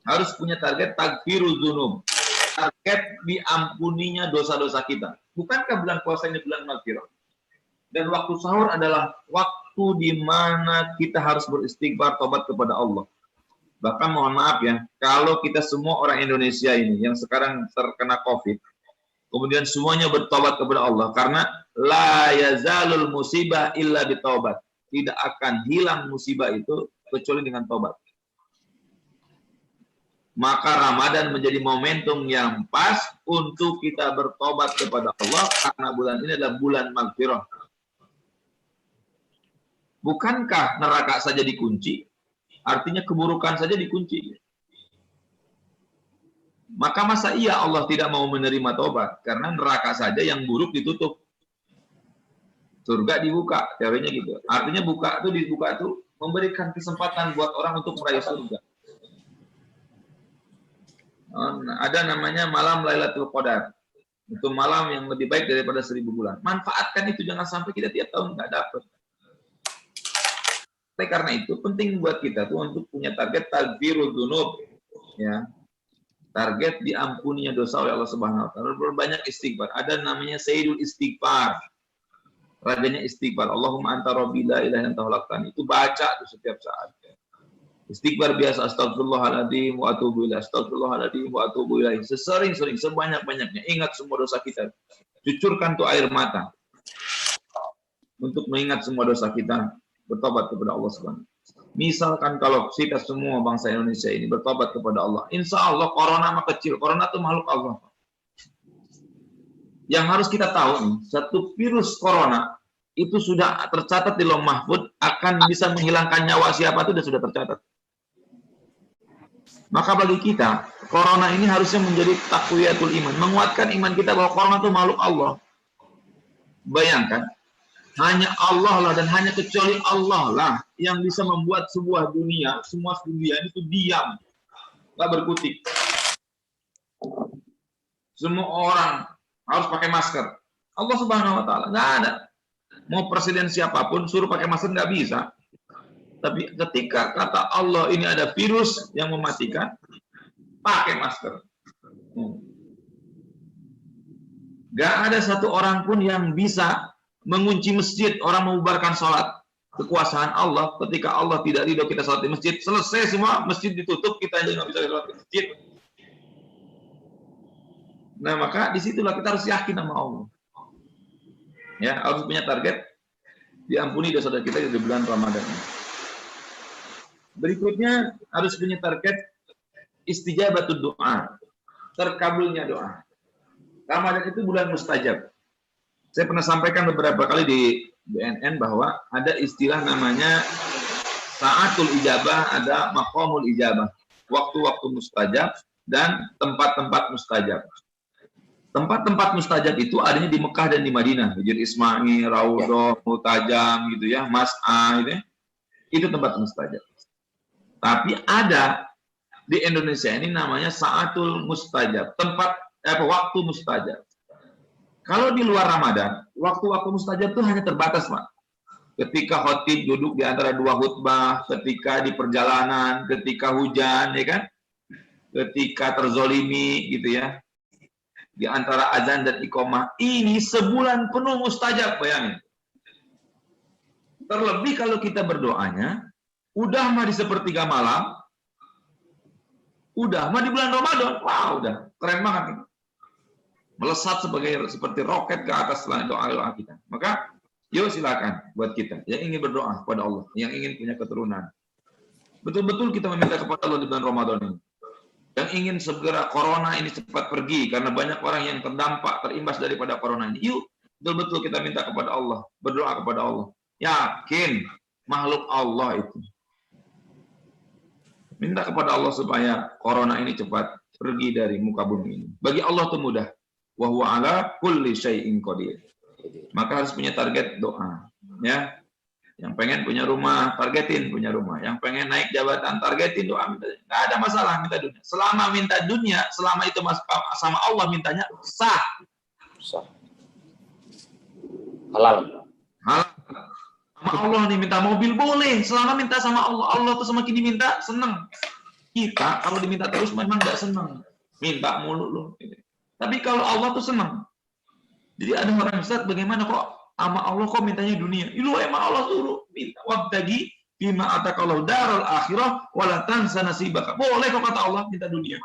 harus punya target takfirul dzunub, target diampuninya dosa-dosa kita. Bukankah bulan puasa ini bulan maghfirah? Dan waktu sahur adalah waktu di mana kita harus beristighfar, tobat kepada Allah. Bahkan mohon maaf ya, kalau kita semua orang Indonesia ini yang sekarang terkena COVID, kemudian semuanya bertobat kepada Allah, karena la yazalul musibah illa bitaubat. Tidak akan hilang musibah itu kecuali dengan tobat. Maka Ramadan menjadi momentum yang pas untuk kita bertobat kepada Allah karena bulan ini adalah bulan maghfirah. Bukankah neraka saja dikunci? Artinya keburukan saja dikunci. Maka masa iya Allah tidak mau menerima tobat? Karena neraka saja yang buruk ditutup. Surga dibuka, teorinya gitu. Artinya dibuka itu memberikan kesempatan buat orang untuk meraih surga. Ada namanya malam Lailatul Qadar. Itu malam yang lebih baik daripada 1000 bulan. Manfaatkan itu, jangan sampai kita tiap tahun nggak dapat. Oleh karena itu penting buat kita tuh untuk punya target taghfirul dzunub, ya. Target diampuninya dosa oleh Allah Subhanahu wa taala. Berbanyak istighfar. Ada namanya Sayyidul Istighfar. Rajanya istighfar. Allahumma anta rabbi la ilaha illa anta khalaqtani. Itu baca tuh setiap saat. Istighfar biasa, astagfirullahaladzim wa atubu ilaih, astagfirullahaladzim wa atubu ilaih. Sesering-sering, sebanyak-banyaknya. Ingat semua dosa kita. Cucurkan tuh air mata untuk mengingat semua dosa kita, bertobat kepada Allah Subhanahu. Misalkan kalau kita semua bangsa Indonesia ini bertobat kepada Allah, insya Allah corona mah kecil. Corona itu makhluk Allah. Yang harus kita tahu nih, satu virus corona itu sudah tercatat di Lauh Mahfuz akan bisa menghilangkan nyawa siapa itu sudah tercatat. Maka bagi kita, corona ini harusnya menjadi taqwiyatul iman, menguatkan iman kita bahwa corona itu makhluk Allah. Bayangkan, hanya Allah lah dan hanya kecuali Allah lah yang bisa membuat sebuah dunia, semua dunia itu diam, nggak berkutik. Semua orang harus pakai masker. Allah Subhanahu wa taala nggak ada. Mau presiden siapapun suruh pakai masker nggak bisa. Tapi ketika kata Allah ini ada virus yang mematikan, pakai masker. Gak ada satu orang pun yang bisa mengunci masjid, orang membubarkan sholat. Kekuasaan Allah, ketika Allah tidak ridho kita sholat di masjid, selesai semua, masjid ditutup, kita aja nggak bisa sholat di masjid. Nah, maka disitulah kita harus yakin sama Allah. Ya, harus punya target, diampuni dosa kita di bulan Ramadan. Berikutnya harus punya target istijabatud doa, terkabulnya doa. Ramadan itu bulan mustajab. Saya pernah sampaikan beberapa kali di BNN bahwa ada istilah namanya saatul ijabah, ada maqamul ijabah, waktu-waktu mustajab dan tempat-tempat mustajab. Tempat-tempat mustajab itu adanya di Mekah dan di Madinah, Hijr Ismail, Raudhah, Mutajam gitu ya, Mas'ah gitu ya. Itu tempat mustajab. Tapi ada di Indonesia ini namanya saatul mustajab, waktu mustajab. Kalau di luar Ramadan, waktu-waktu mustajab itu hanya terbatas, Pak. Ketika khotib duduk di antara dua khutbah, ketika di perjalanan, ketika hujan, ya kan? Ketika terzolimi, gitu ya. Di antara azan dan iqamah. Ini sebulan penuh mustajab, bayangin. Terlebih kalau kita berdoanya, udah mah di sepertiga malam, udah mah di bulan Ramadan, wah udah keren banget. Melesat seperti roket ke atas setelah doa-doa kita. Maka, yuk silakan buat kita yang ingin berdoa kepada Allah, yang ingin punya keturunan. Betul-betul kita meminta kepada Allah di bulan Ramadan ini. Yang ingin segera corona ini cepat pergi, karena banyak orang yang terdampak, terimbas daripada corona ini. Yuk, betul-betul kita minta kepada Allah, berdoa kepada Allah. Yakin, makhluk Allah itu. Minta kepada Allah supaya corona ini cepat pergi dari muka bumi ini. Bagi Allah itu mudah. Wa huwa ala kulli syai'in qadir. Maka harus punya target doa, ya. Yang pengen punya rumah, targetin punya rumah. Yang pengen naik jabatan, targetin doa. Nggak ada masalah minta dunia. Selama minta dunia, selama itu sama Allah mintanya sah. Sah. Halal. Halal. Sama Allah nih minta mobil boleh, selama minta sama Allah. Allah tuh semakin diminta seneng. Kita kalau diminta terus memang nggak seneng. Minta mulu loh. Tapi kalau Allah tuh senang. Jadi ada orang Ustaz, bagaimana kok sama Allah kok mintanya dunia? Lu emang Allah suruh minta wabtagi bima atakallahu daral akhirah wala tansa nasibaka. Boleh kok kata Allah minta dunia.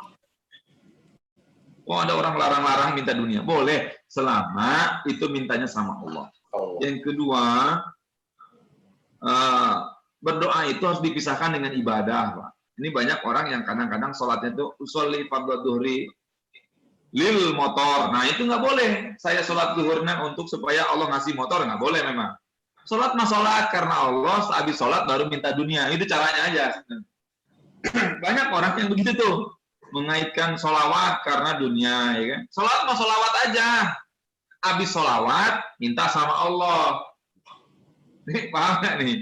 Oh, ada orang larang-larang minta dunia. Boleh selama itu mintanya sama Allah. Yang kedua, berdoa itu harus dipisahkan dengan ibadah, Pak. Ini banyak orang yang kadang-kadang sholatnya itu usolli fardhu dhuhri lil motor. Nah itu nggak boleh. Saya sholat zuhurnya untuk supaya Allah ngasih motor, nggak boleh memang. Sholat mah sholat karena Allah, habis sholat baru minta dunia. Itu caranya aja. Banyak orang yang begitu tuh, mengaitkan sholawat karena dunia, ya kan? Sholat mah sholawat aja. Habis sholawat minta sama Allah. Nih paham nggak nih?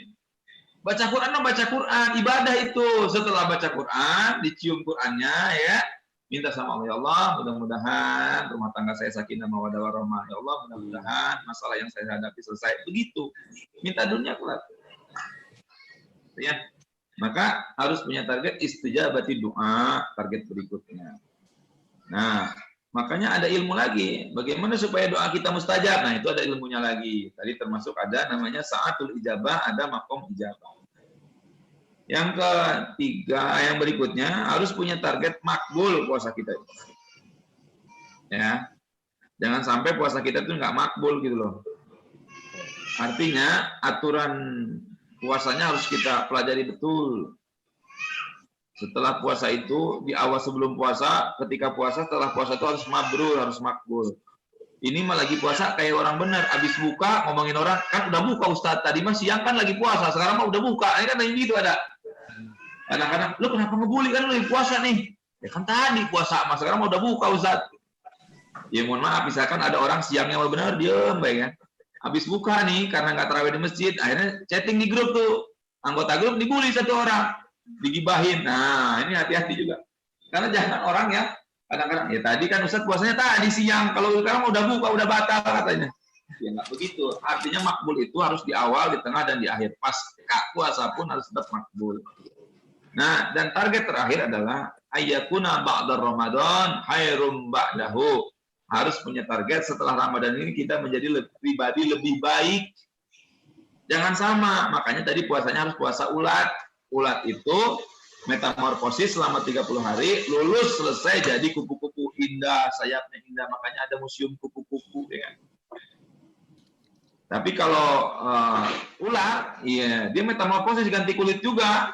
Baca Quran mah baca Quran, ibadah itu. Setelah baca Quran, dicium Qurannya, ya. Minta sama Allah, ya Allah, mudah-mudahan rumah tangga saya sakinah mawaddah warahmah. Ya Allah, mudah-mudahan masalah yang saya hadapi selesai. Begitu. Minta dunia kuat. Ya. Maka harus punya target istijabati doa, target berikutnya. Nah, makanya ada ilmu lagi. Bagaimana supaya doa kita mustajab? Nah, itu ada ilmunya lagi. Tadi termasuk ada namanya sa'atul ijabah, ada makom ijabah. Yang ketiga, yang berikutnya harus punya target makbul puasa kita. Ya, jangan sampai puasa kita itu nggak makbul gitu loh. Artinya aturan puasanya harus kita pelajari betul. Setelah puasa itu, di awal sebelum puasa, ketika puasa, setelah puasa itu harus mabrur, harus makbul. Ini mah lagi puasa kayak orang benar. Abis buka ngomongin orang, kan udah buka Ustadz. Tadi mah siang kan lagi puasa, sekarang mah udah buka. Ini kan gitu ada. Kadang-kadang, lu kenapa ngebully, kan lu lagi puasa nih? Ya kan tadi puasa, mas sekarang udah buka Ustaz. Ya mohon maaf, misalkan ada orang siangnya mau benar, diem baik kan. Habis buka nih, karena nggak tarawih di masjid, akhirnya chatting di grup tuh. Anggota grup dibully satu orang, digibahin. Nah, ini hati-hati juga. Karena jangan orang ya, kadang-kadang, ya tadi kan Ustaz puasanya tadi siang, kalau sekarang udah buka, udah batal katanya. Ya nggak begitu. Artinya makbul itu harus di awal, di tengah, dan di akhir. Pasca puasa pun harus tetap makbul. Nah, dan target terakhir adalah ayyakuna ba'da Ramadan khairum ba'dahu. Harus punya target setelah Ramadan ini kita menjadi pribadi lebih baik. Jangan sama, makanya tadi puasanya harus puasa ulat. Ulat itu metamorfosis selama 30 hari, lulus selesai jadi kupu-kupu indah, sayapnya indah, makanya ada museum kupu-kupu ya. Tapi kalau ulat, iya, dia metamorfosis ganti kulit juga.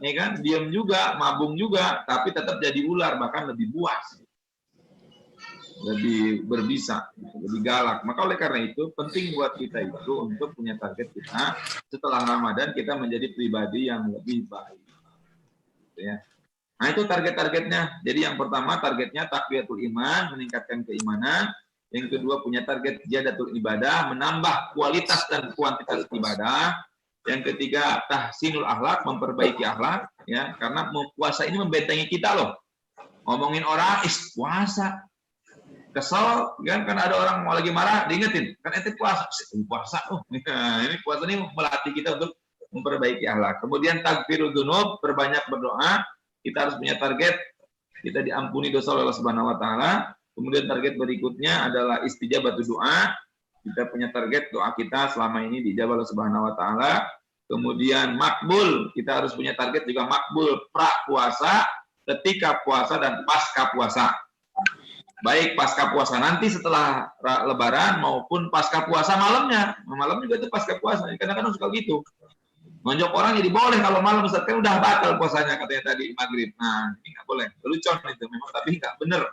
Ya kan, diam juga, mabung juga, tapi tetap jadi ular, bahkan lebih buas, lebih berbisa, lebih galak. Maka oleh karena itu penting buat kita itu untuk punya target kita setelah Ramadan kita menjadi pribadi yang lebih baik. Ya. Nah itu target-targetnya. Jadi yang pertama targetnya takwiyatul iman, meningkatkan keimanan. Yang kedua punya target ziyadatul ibadah, menambah kualitas dan kuantitas ibadah. Yang ketiga, tahsinul akhlak, memperbaiki akhlak, ya, karena puasa ini membentengi kita loh. Ngomongin orang, puasa, kesel, kan? Karena ada orang mau lagi marah, diingetin, kan ente puasa, puasa, ini puasa ini melatih kita untuk memperbaiki akhlak. Kemudian takfirul dzunub, perbanyak berdoa, kita harus punya target, kita diampuni dosa oleh Allah Subhanahu Wa Taala. Kemudian target berikutnya adalah istijabatu doa. Kita punya target doa kita selama ini dijawab Allah Subhanahu Wa Taala. Kemudian makbul, kita harus punya target juga makbul pra puasa, ketika puasa dan pasca puasa. Baik pasca puasa nanti setelah Lebaran maupun pasca puasa malamnya. Malam juga itu pasca puasa. Kadang-kadang suka gitu. Ngonjok orang jadi boleh kalau malam Ustaz, kan udah batal puasanya katanya tadi maghrib. Nah ini nggak boleh. Lelucon itu memang, tapi nggak benar.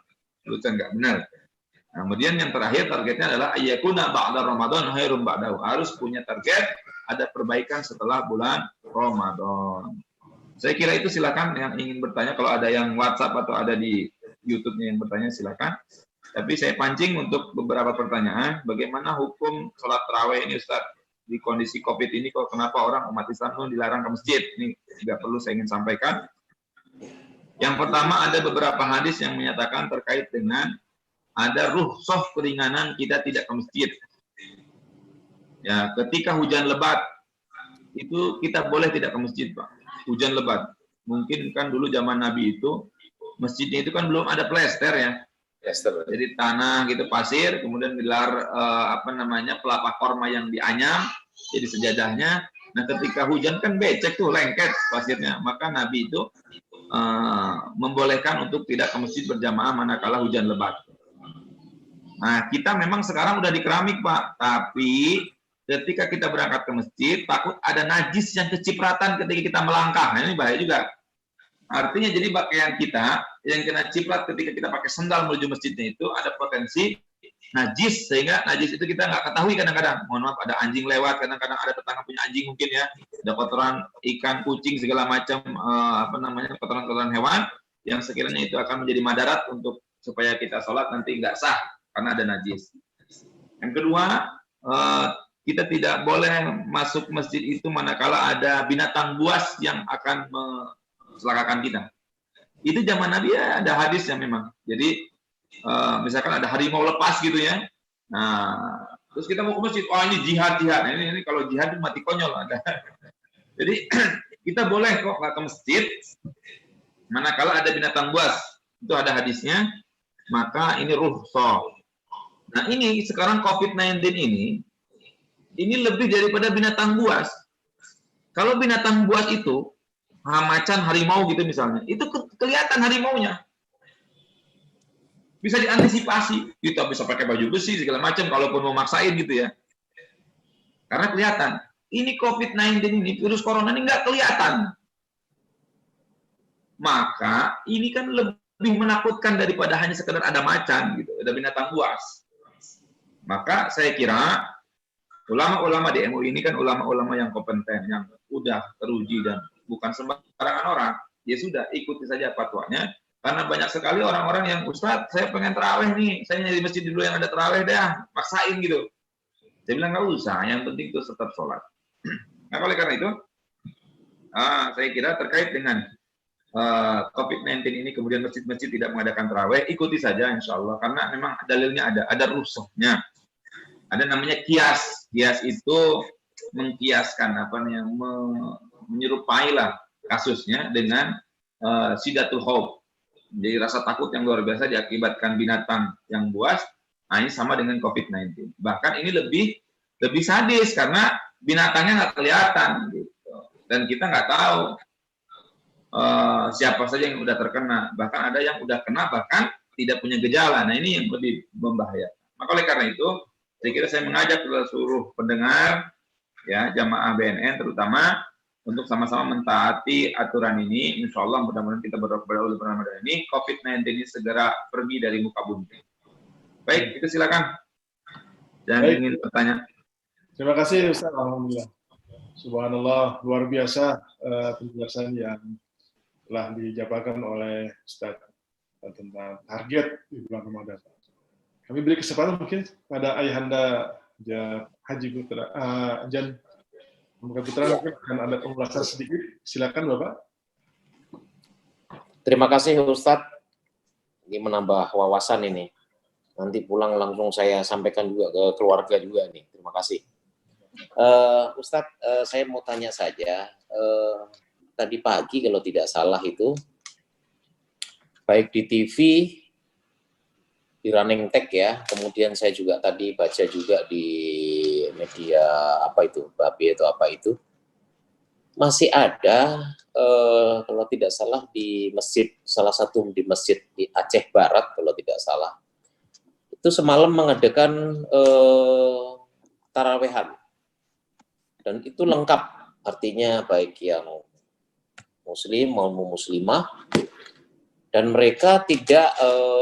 Lelucon nggak benar. Nah, kemudian yang terakhir targetnya adalah ayyakuna ba'da Ramadan khairum ba'dahu. Harus punya target ada perbaikan setelah bulan Ramadan. Saya kira itu, silakan yang ingin bertanya, kalau ada yang WhatsApp atau ada di YouTube-nya yang bertanya silakan. Tapi saya pancing untuk beberapa pertanyaan. Bagaimana hukum sholat tarawih ini Ustaz? Di kondisi Covid ini kok kenapa orang umat Islam itu dilarang ke masjid? Ini juga perlu saya ingin sampaikan. Yang pertama, ada beberapa hadis yang menyatakan terkait dengan ada rukhsah keringanan kita tidak ke masjid. Ya, ketika hujan lebat itu kita boleh tidak ke masjid, Pak. Hujan lebat. Mungkin kan dulu zaman Nabi itu masjidnya itu kan belum ada plester ya. Plester. Jadi tanah gitu, pasir, kemudian gelar pelapa korma yang dianyam jadi sejadahnya. Nah, ketika hujan kan becek tuh, lengket pasirnya. Maka Nabi itu membolehkan untuk tidak ke masjid berjamaah manakala hujan lebat. Nah, kita memang sekarang udah di keramik, Pak. Tapi ketika kita berangkat ke masjid, takut ada najis yang kecipratan ketika kita melangkah. Nah, ini bahaya juga. Artinya jadi pakaian kita yang kena ciprat ketika kita pakai sendal menuju masjidnya itu ada potensi najis, sehingga najis itu kita nggak ketahui kadang-kadang. Mohon maaf, ada anjing lewat, kadang-kadang ada tetangga punya anjing mungkin ya, ada kotoran ikan, kucing, segala macam kotoran-kotoran hewan yang sekiranya itu akan menjadi madarat untuk supaya kita sholat nanti nggak sah karena ada najis. Yang kedua, kita tidak boleh masuk masjid itu manakala ada binatang buas yang akan mencelakakan kita. Itu zaman Nabi ya, ada hadis yang memang. Jadi misalkan ada harimau lepas gitu ya. Nah, terus kita mau ke masjid, oh ini jihad. Nah, ini kalau jihad mati konyol ada. Jadi kita boleh kok nggak ke masjid manakala ada binatang buas. Itu ada hadisnya. Maka ini rukhsah. Nah, ini sekarang COVID-19 ini lebih daripada binatang buas. Kalau binatang buas itu macan, harimau gitu misalnya, itu kelihatan harimaunya. Bisa diantisipasi, kita bisa pakai baju besi segala macam kalaupun mau maksain gitu ya. Karena kelihatan, ini COVID-19 ini, virus corona ini nggak kelihatan. Maka ini kan lebih menakutkan daripada hanya sekedar ada macan gitu, ada binatang buas. Maka saya kira ulama-ulama di MUI ini kan ulama-ulama yang kompeten, yang udah teruji dan bukan sembarangan orang. Ya sudah, ikuti saja fatwanya. Karena banyak sekali orang-orang yang, Ustadz, saya pengen terawih nih, saya nyari masjid dulu yang ada terawih dah, maksain gitu. Saya bilang nggak usah, yang penting itu tetap sholat. Nah, oleh karena itu, saya kira terkait dengan COVID-19 ini, kemudian masjid-masjid tidak mengadakan terawih, ikuti saja insya Allah, karena memang dalilnya ada rusuhnya. Ada namanya kias. Kias itu mengkiaskan, menyerupai lah kasusnya dengan sidatul khauf. Jadi rasa takut yang luar biasa diakibatkan binatang yang buas, nah ini sama dengan COVID-19. Bahkan ini lebih sadis karena binatangnya nggak kelihatan, gitu. Dan kita nggak tahu siapa saja yang udah terkena. Bahkan ada yang udah kena bahkan tidak punya gejala. Nah ini yang lebih membahayakan. Maka oleh karena itu, saya kira saya mengajak kepada seluruh pendengar, ya jamaah BNN terutama, untuk sama-sama mentaati aturan ini. Insya Allah mudah-mudahan kita berdoa kepada Allah Ramadan ini, COVID-19 ini segera pergi dari muka bumi. Baik, itu silakan. Jangan ingin bertanya. Terima kasih Ustaz, alhamdulillah. Subhanallah, luar biasa penjelasan yang telah dijabarkan oleh Ustaz tentang target di bulan Ramadan. Kami beri kesempatan mungkin pada Ayahanda Haji Putra, Jan Putra, mungkin akan ada pembahasan sedikit. Silakan Bapak. Terima kasih Ustadz. Ini menambah wawasan ini. Nanti pulang langsung saya sampaikan juga ke keluarga juga nih. Terima kasih. Ustadz, saya mau tanya saja. Tadi pagi kalau tidak salah itu, baik di TV, di Running Tech ya, kemudian saya juga tadi baca juga di media apa itu, Babi atau apa itu, masih ada kalau tidak salah di masjid, salah satu di masjid di Aceh Barat kalau tidak salah, itu semalam mengadakan tarawehan dan itu lengkap, artinya baik yang muslim maupun muslimah, dan mereka tidak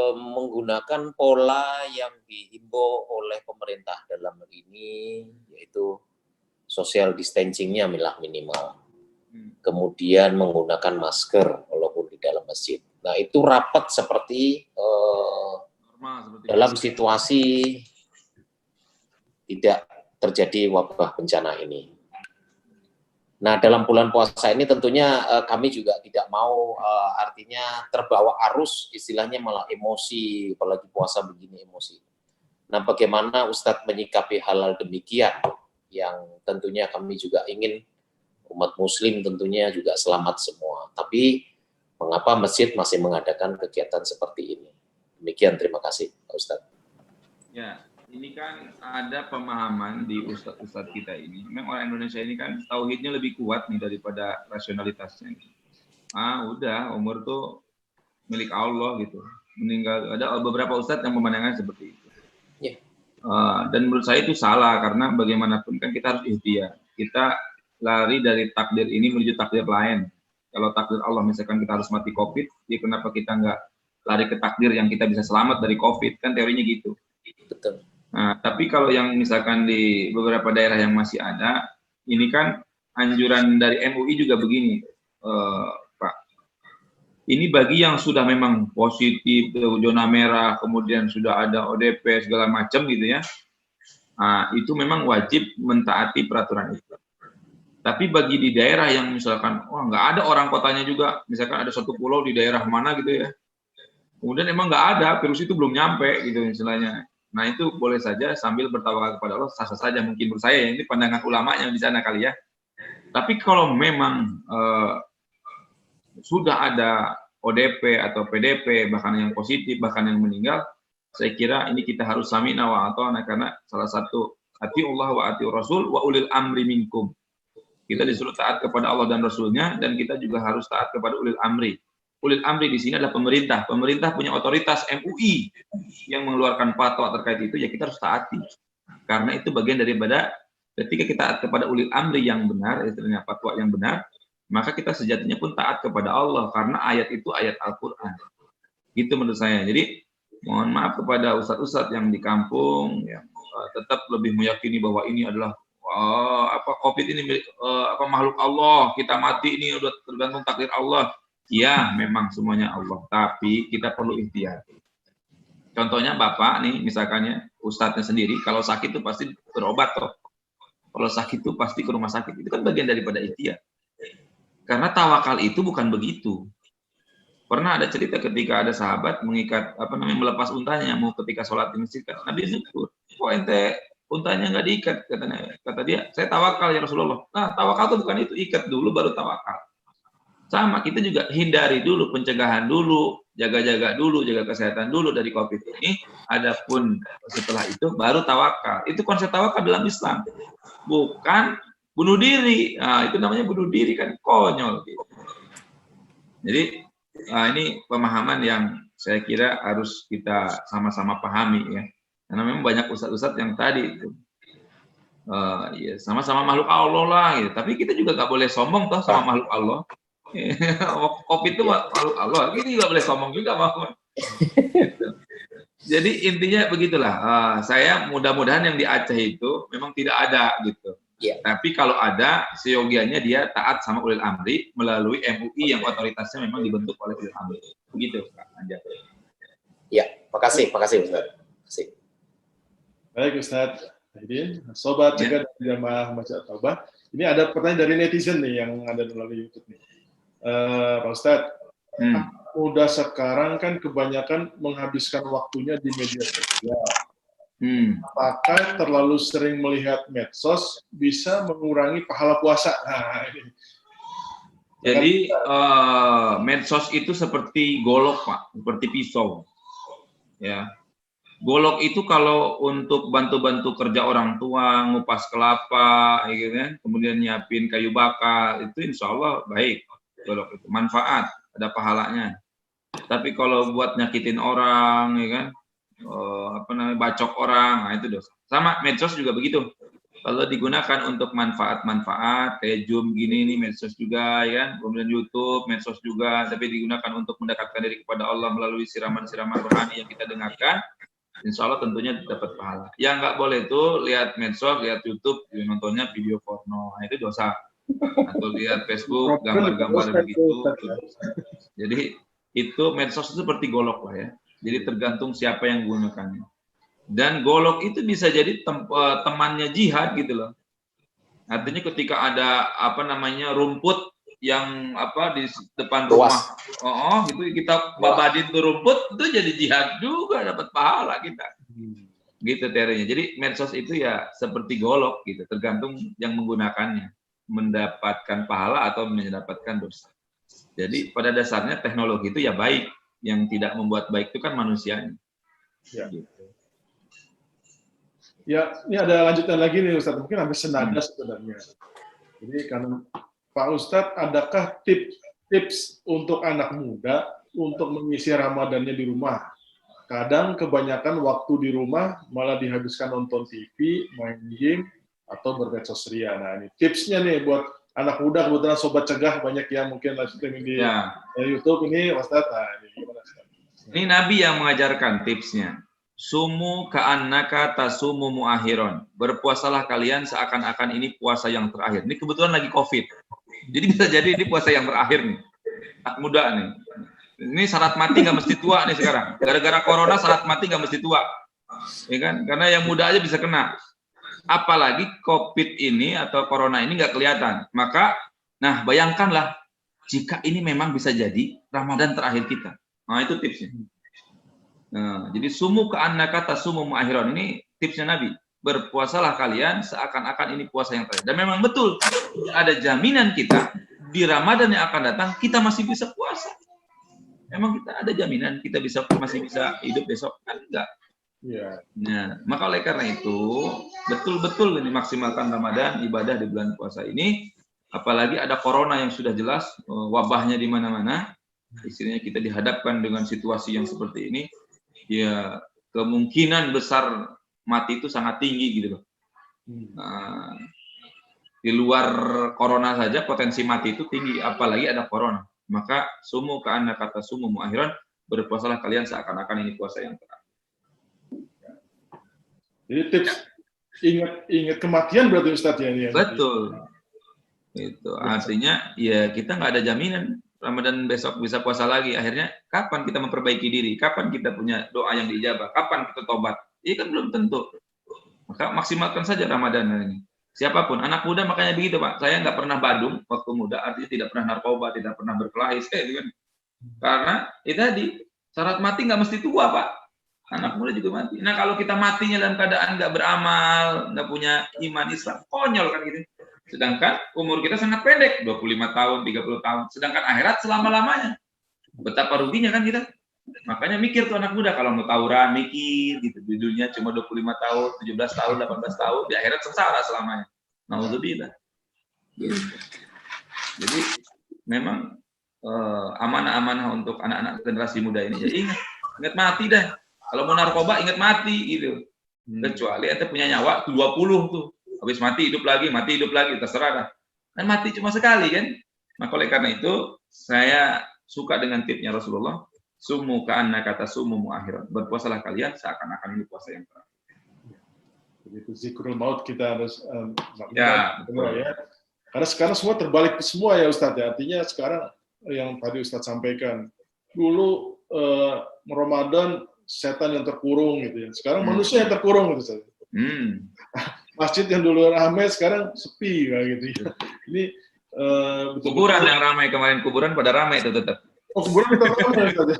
menggunakan pola yang dihimbau oleh pemerintah dalam hal ini, yaitu social distancing-nya minimal. Kemudian menggunakan masker walaupun di dalam masjid. Nah itu rapat seperti dalam situasi tidak terjadi wabah bencana ini. Nah, dalam bulan puasa ini tentunya kami juga tidak mau artinya terbawa arus, istilahnya malah emosi, apalagi puasa begini emosi. Nah, bagaimana Ustadz menyikapi hal-hal demikian yang tentunya kami juga ingin umat muslim tentunya juga selamat semua. Tapi mengapa masjid masih mengadakan kegiatan seperti ini? Demikian, terima kasih Pak Ustadz. Ya. Ini kan ada pemahaman di ustadz-ustadz kita ini. Memang orang Indonesia ini kan tauhidnya lebih kuat nih daripada rasionalitasnya. Udah umur tuh milik Allah gitu. Meninggal, ada beberapa ustadz yang memandangnya seperti itu. Yeah. Dan menurut saya itu salah karena bagaimanapun kan kita harus ikhtiar. Kita lari dari takdir ini menuju takdir lain. Kalau takdir Allah misalkan kita harus mati COVID, jadi kenapa kita nggak lari ke takdir yang kita bisa selamat dari COVID? Kan teorinya gitu. Betul. Nah, tapi kalau yang misalkan di beberapa daerah yang masih ada, ini kan anjuran dari MUI juga begini, Pak. Ini bagi yang sudah memang positif, zona merah, kemudian sudah ada ODP segala macam gitu ya. Nah, itu memang wajib mentaati peraturan itu. Tapi bagi di daerah yang misalkan, wah nggak ada orang kotanya juga, misalkan ada satu pulau di daerah mana gitu ya, kemudian emang nggak ada, virus itu belum nyampe gitu istilahnya. Nah itu boleh saja sambil bertawakal kepada Allah, sah-sah saja mungkin menurut saya, ini pandangan ulama yang di sana kali ya. Tapi kalau memang sudah ada ODP atau PDP, bahkan yang positif, bahkan yang meninggal, saya kira ini kita harus sami'na wa ata'na, karena salah satu atiullah wa atiur rasul wa ulil amri minkum. Kita disuruh taat kepada Allah dan Rasulnya, dan kita juga harus taat kepada ulil amri. Ulil amri di sini adalah pemerintah. Pemerintah punya otoritas MUI yang mengeluarkan fatwa terkait itu, ya kita harus taati. Karena itu bagian daripada ketika kita taat kepada ulil amri yang benar, istilahnya fatwa yang benar, maka kita sejatinya pun taat kepada Allah, karena ayat itu ayat Al-Quran. Gitu menurut saya. Jadi mohon maaf kepada ustadz-ustadz yang di kampung yang tetap lebih meyakini bahwa ini adalah COVID ini makhluk Allah, kita mati ini udah tergantung takdir Allah. Ya, memang semuanya Allah, tapi kita perlu ikhtiar. Contohnya Bapak nih, misalkannya ustadznya sendiri, kalau sakit itu pasti berobat toh. Kalau sakit itu pasti ke rumah sakit. Itu kan bagian daripada ikhtiar. Karena tawakal itu bukan begitu. Pernah ada cerita ketika ada sahabat mengikat melepas untanya mau ketika sholat di masjid, Nabi syukur, kok ente untanya nggak diikat, katanya. Kata dia, saya tawakal ya Rasulullah. Nah, tawakal itu bukan itu, ikat dulu baru tawakal. Sama, kita juga hindari dulu, pencegahan dulu, jaga-jaga dulu, jaga kesehatan dulu dari COVID ini. Adapun setelah itu baru tawakal. Itu konsep tawakal dalam Islam, bukan bunuh diri. Nah, itu namanya bunuh diri, kan konyol. Gitu. Jadi ini pemahaman yang saya kira harus kita sama-sama pahami ya. Karena memang banyak ustadz-ustadz yang tadi itu ya sama-sama makhluk Allah lah gitu. Tapi kita juga nggak boleh sombong toh sama makhluk Allah. COVID itu makhluk Allah, kita juga boleh sombong juga mau. Gitu. Jadi intinya begitulah. Saya mudah-mudahan yang di Aceh itu memang tidak ada gitu. Ya. Tapi kalau ada, seyogianya dia taat sama ulil amri melalui MUI yang otoritasnya memang dibentuk oleh ulil amri. Begitu, Pak Anjar. Ya, makasih Ustaz. Makasih. Baik Ustaz Hidin, sobat cegah dan jamaah Masjid At-Taubah. Ini ada pertanyaan dari netizen nih yang ada melalui YouTube nih. Pak Ustadz, udah sekarang kan kebanyakan menghabiskan waktunya di media sosial. Apakah terlalu sering melihat medsos bisa mengurangi pahala puasa? Nah, ini. Jadi medsos itu seperti golok, Pak, seperti pisau. Ya, golok itu kalau untuk bantu-bantu kerja orang tua, ngupas kelapa, gitu kan, kemudian nyiapin kayu bakar, itu insya Allah baik. Golok itu manfaat, ada pahalanya. Tapi kalau buat nyakitin orang, ya kan, bacok orang, nah itu dosa. Sama medsos juga begitu. Kalau digunakan untuk manfaat-manfaat kayak Zoom gini nih medsos juga, ya kan, kemudian YouTube, medsos juga, tapi digunakan untuk mendekatkan diri kepada Allah melalui siraman-siraman rohani yang kita dengarkan, insya Allah tentunya dapat pahala. Yang nggak boleh itu lihat medsos, lihat YouTube, nontonnya video porno, nah itu dosa. Atau lihat Facebook gambar-gambar begitu. Jadi itu medsos itu seperti golok lah ya. Jadi tergantung siapa yang menggunakannya. Dan golok itu bisa jadi temannya jihad gitu loh. Artinya ketika ada rumput yang di depan rumah, gitu kita babadin tuh rumput, itu jadi jihad juga, dapat pahala kita. Gitu teorinya. Jadi medsos itu ya seperti golok gitu, tergantung yang menggunakannya, mendapatkan pahala atau mendapatkan dosa. Jadi pada dasarnya teknologi itu ya baik, yang tidak membuat baik itu kan manusianya. Ya. Gitu. Ya, ini ada lanjutan lagi nih Ustadz, mungkin hampir senada sebenarnya. Jadi karena Pak Ustadz, adakah tips untuk anak muda untuk mengisi Ramadannya di rumah? Kadang kebanyakan waktu di rumah malah dihabiskan nonton TV, main game, atau bermedsos ria. Nah, ini tipsnya nih buat anak muda kebetulan sobat cegah banyak yang mungkin live streaming di YouTube ini, Ustaz. Nah, ini gimana, Ustaz? Ini Nabi yang mengajarkan tipsnya. Sumu ka'annaka tasumu mu'akhiron. Berpuasalah kalian seakan-akan ini puasa yang terakhir. Ini kebetulan lagi COVID. Jadi bisa jadi ini puasa yang terakhir nih. Anak muda nih. Ini syarat mati nggak mesti tua nih sekarang. Gara-gara corona syarat mati nggak mesti tua. Ya kan? Karena yang muda aja bisa kena. Apalagi COVID ini atau corona ini nggak kelihatan. Maka, nah bayangkanlah jika ini memang bisa jadi Ramadan terakhir kita. Nah itu tipsnya. Nah, jadi sumu ka'annaka tasumu mu'akhiron, ini tipsnya Nabi. Berpuasalah kalian seakan-akan ini puasa yang terakhir. Dan memang betul, ada jaminan kita di Ramadan yang akan datang kita masih bisa puasa. Memang kita ada jaminan kita masih bisa hidup besok, kan enggak? Ya. Nah, maka oleh karena itu betul-betul ini maksimalkan Ramadan, ibadah di bulan puasa ini. Apalagi ada corona yang sudah jelas wabahnya di mana-mana. Istilahnya kita dihadapkan dengan situasi yang seperti ini, ya kemungkinan besar mati itu sangat tinggi gitu loh. Nah, di luar corona saja potensi mati itu tinggi, apalagi ada corona. Maka sumu ka'annaka tasumu mu'akhiron, berpuasalah kalian seakan-akan ini puasa yang terakhir. Jadi tips ingat kematian berarti Ustaz ya ini. Betul. Itu artinya ya kita nggak ada jaminan Ramadan besok bisa puasa lagi. Akhirnya kapan kita memperbaiki diri? Kapan kita punya doa yang diijabah? Kapan kita tobat? Ini kan belum tentu. Maka maksimalkan saja Ramadan ini. Siapapun, anak muda makanya begitu Pak. Saya nggak pernah badung waktu muda, artinya tidak pernah narkoba, tidak pernah berkelahi. Karena itu tadi syarat mati nggak mesti tua Pak. Anak muda juga mati. Nah kalau kita matinya dalam keadaan nggak beramal, nggak punya iman Islam, konyol kan gitu. Sedangkan umur kita sangat pendek, 25 tahun, 30 tahun. Sedangkan akhirat selama-lamanya. Betapa ruginya kan kita. Makanya mikir tuh anak muda, kalau mau tawuran, mikir gitu. Di dunia cuma 25 tahun, 17 tahun, 18 tahun, di akhirat sengsara selamanya. Nauzubillah. Gitu. Jadi memang amanah-amanah untuk anak-anak generasi muda ini. Jadi ingat mati dah. Kalau mau narkoba, ingat mati gitu. Kecuali ente punya nyawa 20 tuh. Habis mati hidup lagi, terserah dah. Kan mati cuma sekali kan. Maka oleh karena itu saya suka dengan tipsnya Rasulullah. Sumu ka'annaka tasumu mu'akhiron. Berpuasalah kalian seakan-akan ini puasa yang terakhir. Jadi itu zikrul maut kita harus ya. Karena sekarang semua terbalik semua ya Ustadz ya. Artinya sekarang yang tadi Ustadz sampaikan. Dulu Ramadan setan yang terkurung gitu ya. Sekarang manusia yang terkurung gitu Ustadz. Masjid yang dulu ramai sekarang sepi kayak gitu ya. Ini kuburan yang ramai kemarin, kuburan pada ramai itu tetap. Oh, kuburan tetap ramai saja.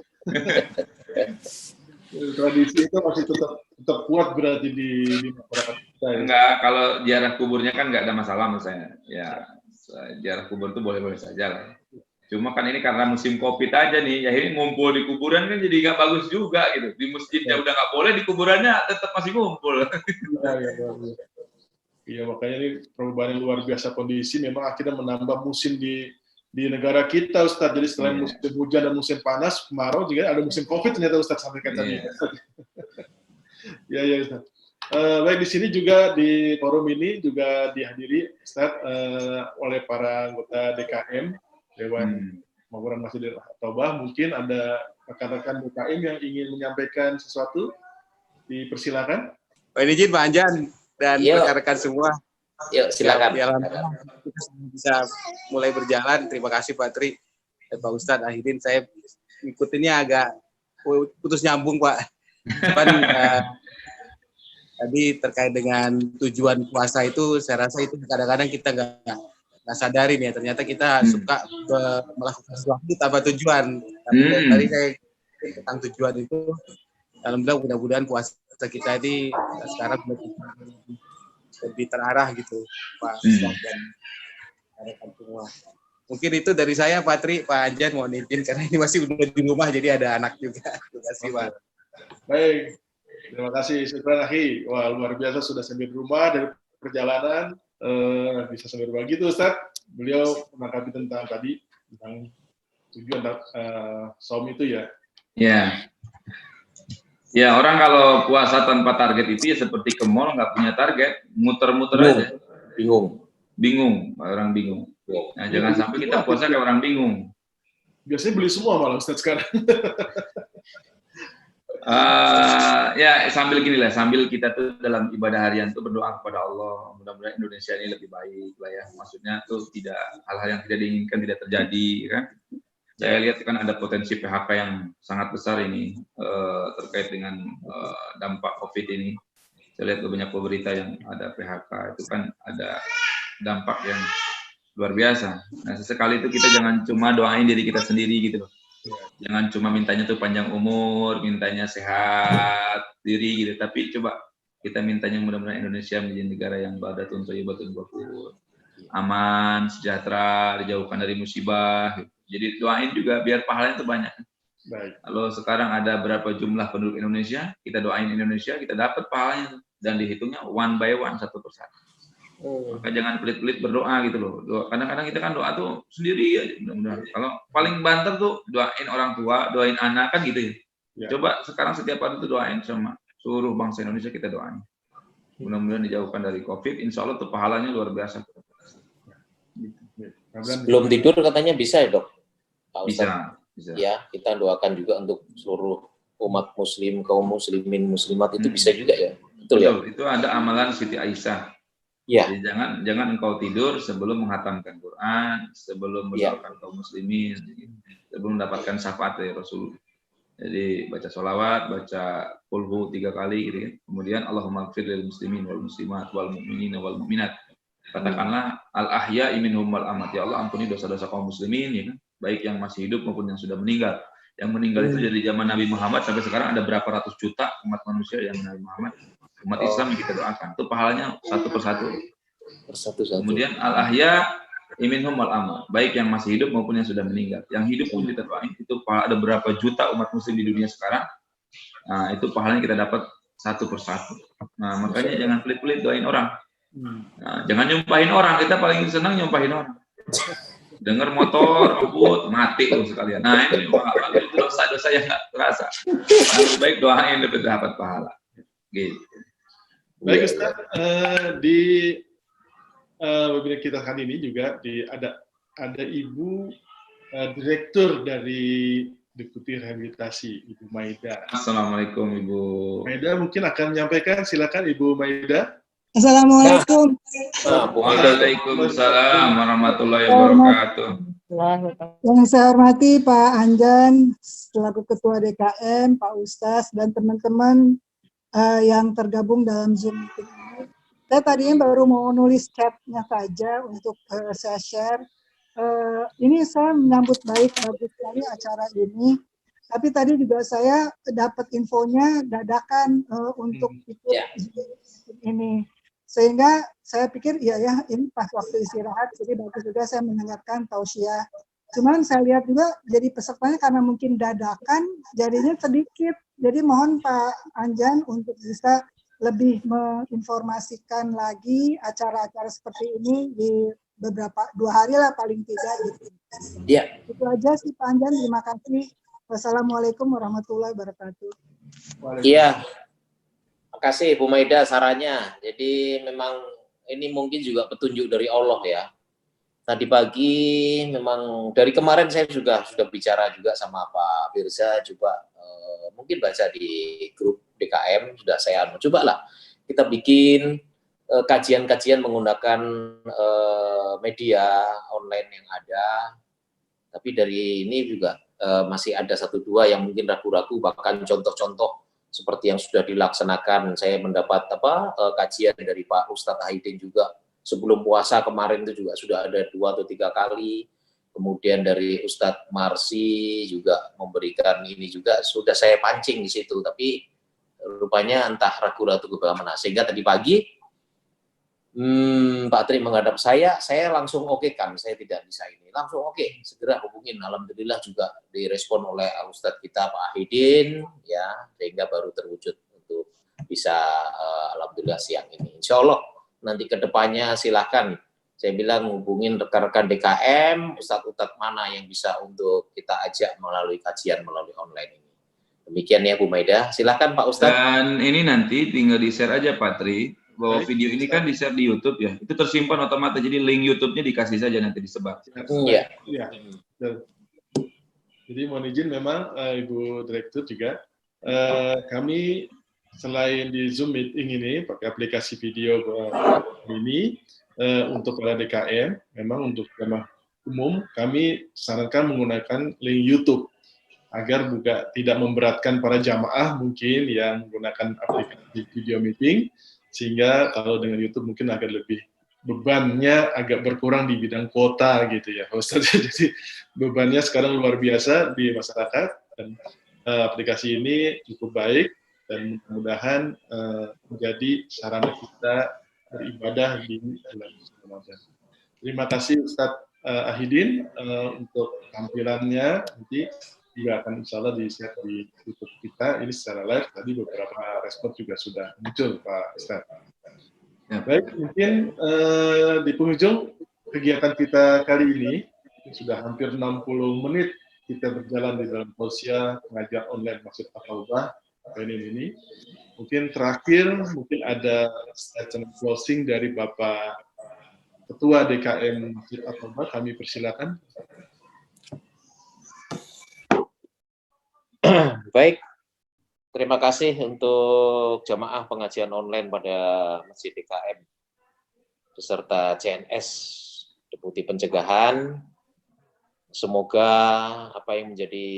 Tradisi itu masih tetap kuat berarti di masyarakat kita. Ya? Enggak, kalau ziarah kuburnya kan nggak ada masalah menurut saya. Ya, ziarah kubur itu boleh-boleh saja lah. Cuma kan ini karena musim COVID aja nih, akhirnya ngumpul di kuburan kan jadi nggak bagus juga gitu. Di masjidnya udah nggak boleh, di kuburannya tetap masih ngumpul. Iya, makanya ini perubahan yang luar biasa kondisi memang akhirnya menambah musim di negara kita, Ustadz. Jadi selain musim hujan dan musim panas, kemarau juga ada musim COVID ternyata Ustadz sampaikan tadi. Ya, Ustadz. Baik, di sini juga di forum ini juga dihadiri Ustadz oleh para anggota DKM, Dewan Makmuran Masjidil Taubah. Mungkin ada rekan-rekan DKM yang ingin menyampaikan sesuatu, dipersilakan. Pak izin Pak Anjan dan rekan-rekan semua. Yuk, silakan. Ya, kita bisa mulai berjalan. Terima kasih Pak Tri dan Pak Ustadz. Akhirnya saya ikutinnya agak putus nyambung Pak. Cuman tadi terkait dengan tujuan puasa itu, saya rasa itu kadang-kadang kita nggak sadarin ya. Ternyata kita suka melakukan sesuatu tanpa tujuan. Tapi tadi saya tentang tujuan itu, alhamdulillah mudah-mudahan puasa kita ini sekarang lebih terarah gitu Pak dan rekan semua. Mungkin itu dari saya Pak Tri, Pak Anjan mohon izin karena ini masih udah di rumah jadi ada anak juga. Terima kasih Pak. Baik, terima kasih Syukran Akhi. Wah luar biasa sudah sampai di rumah dari perjalanan bisa sampai rumah gitu Ustaz. Beliau menanggapi tentang tadi tentang tujuan saum itu ya. Ya. Ya, orang kalau puasa tanpa target itu ya seperti ke mall nggak punya target, muter-muter aja. Bingung. Orang bingung. Nah, jangan sampai kita puasa kayak orang bingung. Biasanya beli semua malah Ustaz sekarang. Ya sambil gini lah, sambil kita tuh dalam ibadah harian tuh berdoa kepada Allah, mudah-mudahan Indonesia ini lebih baik lah ya. Maksudnya tuh tidak hal-hal yang tidak diinginkan tidak terjadi kan. Saya lihat kan ada potensi PHK yang sangat besar ini terkait dengan dampak COVID ini. Saya lihat banyak berita yang ada PHK, itu kan ada dampak yang luar biasa. Nah, sesekali itu kita jangan cuma doain diri kita sendiri gitu loh. Jangan cuma mintanya tuh panjang umur, mintanya sehat diri gitu, tapi coba kita mintanya mudah-mudahan Indonesia menjadi negara yang badatun thayyibatun ghafur, aman, sejahtera, dijauhkan dari musibah. Gitu. Jadi doain juga biar pahalanya itu banyak. Baik. Kalau sekarang ada berapa jumlah penduduk Indonesia, kita doain Indonesia, kita dapat pahalanya dan dihitungnya one by one, satu persatu. Maka jangan pelit-pelit berdoa gitu loh. Kadang-kadang kita kan doa tuh sendiri aja mudah-mudahan. Kalau paling banter tuh doain orang tua, doain anak kan gitu ya. Coba sekarang setiap hari itu doain sama seluruh bangsa Indonesia, kita doain. Mudah-mudahan dijauhkan dari COVID. Insya Allah tuh pahalanya luar biasa. Sebelum tidur katanya bisa ya dok? Pak Ustadz? Bisa. Ya, kita doakan juga untuk seluruh umat muslim, kaum muslimin, muslimat itu bisa juga ya? Betul ya? Itu ada amalan Siti Aisyah. Ya. Jadi jangan engkau tidur sebelum menghatamkan Quran, sebelum mendoakan kaum muslimin, sebelum mendapatkan syafaat dari Rasul. Jadi baca sholawat, baca qulhu 3 kali gitu ya. Kemudian Allahumma ighfir lil muslimin wal muslimat wal mu'minin wal mu'minat. Katakanlah al-ahya minhum wal amat. Ya Allah, ampuni dosa-dosa kaum muslimin ya kan, baik yang masih hidup maupun yang sudah meninggal. Yang meninggal itu dari zaman Nabi Muhammad sampai sekarang ada berapa ratus juta umat manusia yang Nabi Muhammad, umat Islam yang kita doakan. Itu pahalanya satu persatu. Kemudian al-ahya minhum wal amat, baik yang masih hidup maupun yang sudah meninggal. Yang hidup pun kita doain. Itu ada berapa juta umat muslim di dunia sekarang. Nah, itu pahalanya kita dapat satu persatu. Nah, makanya jangan pelit-pelit doain orang. Nah, jangan nyumpahin orang, kita paling senang nyumpahin orang. Dengar motor, rebut, mati tuh sekalian. Nah, ini itu dosa-dosa yang nggak terasa. Lebih baik doain lebih dapat pahala. Gitu. Baik Ustaz, di webinar kita kali ini juga ada Ibu Direktur dari Deputi Rehabilitasi, Ibu Maida. Assalamualaikum Ibu. Maida mungkin akan menyampaikan, silakan Ibu Maida. Assalamualaikum. Waalaikumsalam warahmatullahi wabarakatuh. Yang saya hormati Pak Anjan selaku Ketua DKM, Pak Ustaz dan teman-teman yang tergabung dalam Zoom meeting ini. Saya tadinya baru mau nulis chatnya saja untuk saya share. Ini saya menyambut bagus sekali acara ini. Tapi tadi juga saya dapat infonya dadakan untuk ikut ini. Sehingga saya pikir iya ini pas waktu istirahat, jadi bagus juga saya mendengarkan tausiah. Cuman saya lihat juga jadi pesertanya karena mungkin dadakan jadinya sedikit. Jadi mohon Pak Anjan untuk bisa lebih menginformasikan lagi acara-acara seperti ini di beberapa 2 hari lah paling tidak gitu. Iya. Itu aja sih Pak Anjan, terima kasih. Wassalamualaikum warahmatullahi wabarakatuh. Iya. Terima kasih Bu Maida sarannya. Jadi memang ini mungkin juga petunjuk dari Allah ya. Tadi pagi memang dari kemarin saya sudah bicara juga sama Pak Firza juga mungkin baca di grup DKM sudah saya cobalah kita bikin kajian-kajian menggunakan media online yang ada. Tapi dari ini juga masih ada 1-2 yang mungkin ragu-ragu, bahkan contoh-contoh seperti yang sudah dilaksanakan. Saya mendapat kajian dari Pak Ustadz Haidin juga sebelum puasa kemarin itu juga sudah ada 2 atau 3 kali. Kemudian dari Ustadz Marsi juga memberikan ini juga sudah saya pancing di situ, tapi rupanya entah ragu-ragu bagaimana. Sehingga tadi pagi Pak Tri menghadap saya langsung oke kan, saya tidak bisa ini. Langsung oke, segera hubungin. Alhamdulillah juga direspon oleh Ustadz kita Pak Ahidin, ya, sehingga baru terwujud untuk bisa alhamdulillah siang ini. Insya Allah nanti ke depannya silakan. Saya bilang hubungin rekan-rekan DKM, Ustadz mana yang bisa untuk kita ajak melalui kajian melalui online ini. Demikian ya Bu Maida, silakan Pak Ustadz. Dan ini nanti tinggal di-share aja Pak Tri. bahwa Baik. video ini kan di-share di YouTube ya. Itu tersimpan otomatis, jadi link YouTube-nya dikasih saja nanti disebar. Iya. Iya. Jadi mohon izin memang Ibu Direktur juga kami selain di Zoom meeting ini pakai aplikasi video ini untuk para DKM, memang untuk jamaah umum kami sarankan menggunakan link YouTube agar juga tidak memberatkan para jamaah mungkin yang menggunakan aplikasi video meeting, sehingga kalau dengan YouTube mungkin agak lebih bebannya agak berkurang di bidang kuota gitu ya Ustaz. Jadi bebannya sekarang luar biasa di masyarakat, dan aplikasi ini cukup baik dan mudah-mudahan menjadi sarana kita beribadah di bulan Ramadan. Terima kasih Ustadz Ahidin untuk tampilannya, nanti juga akan insya Allah di-share di YouTube kita ini secara live. Tadi beberapa respon juga sudah muncul Pak Ustadz. Ya. Baik, mungkin di penghujung kegiatan kita kali ini sudah hampir 60 menit kita berjalan di dalam tausiah pengajian online Masjid At-Taubah ini. Mungkin terakhir mungkin ada statement closing dari Bapak Ketua DKM Masjid At-Taubah, kami persilakan. Baik, terima kasih untuk jamaah pengajian online pada Masjid DKM beserta CNS Deputi Pencegahan. Semoga apa yang menjadi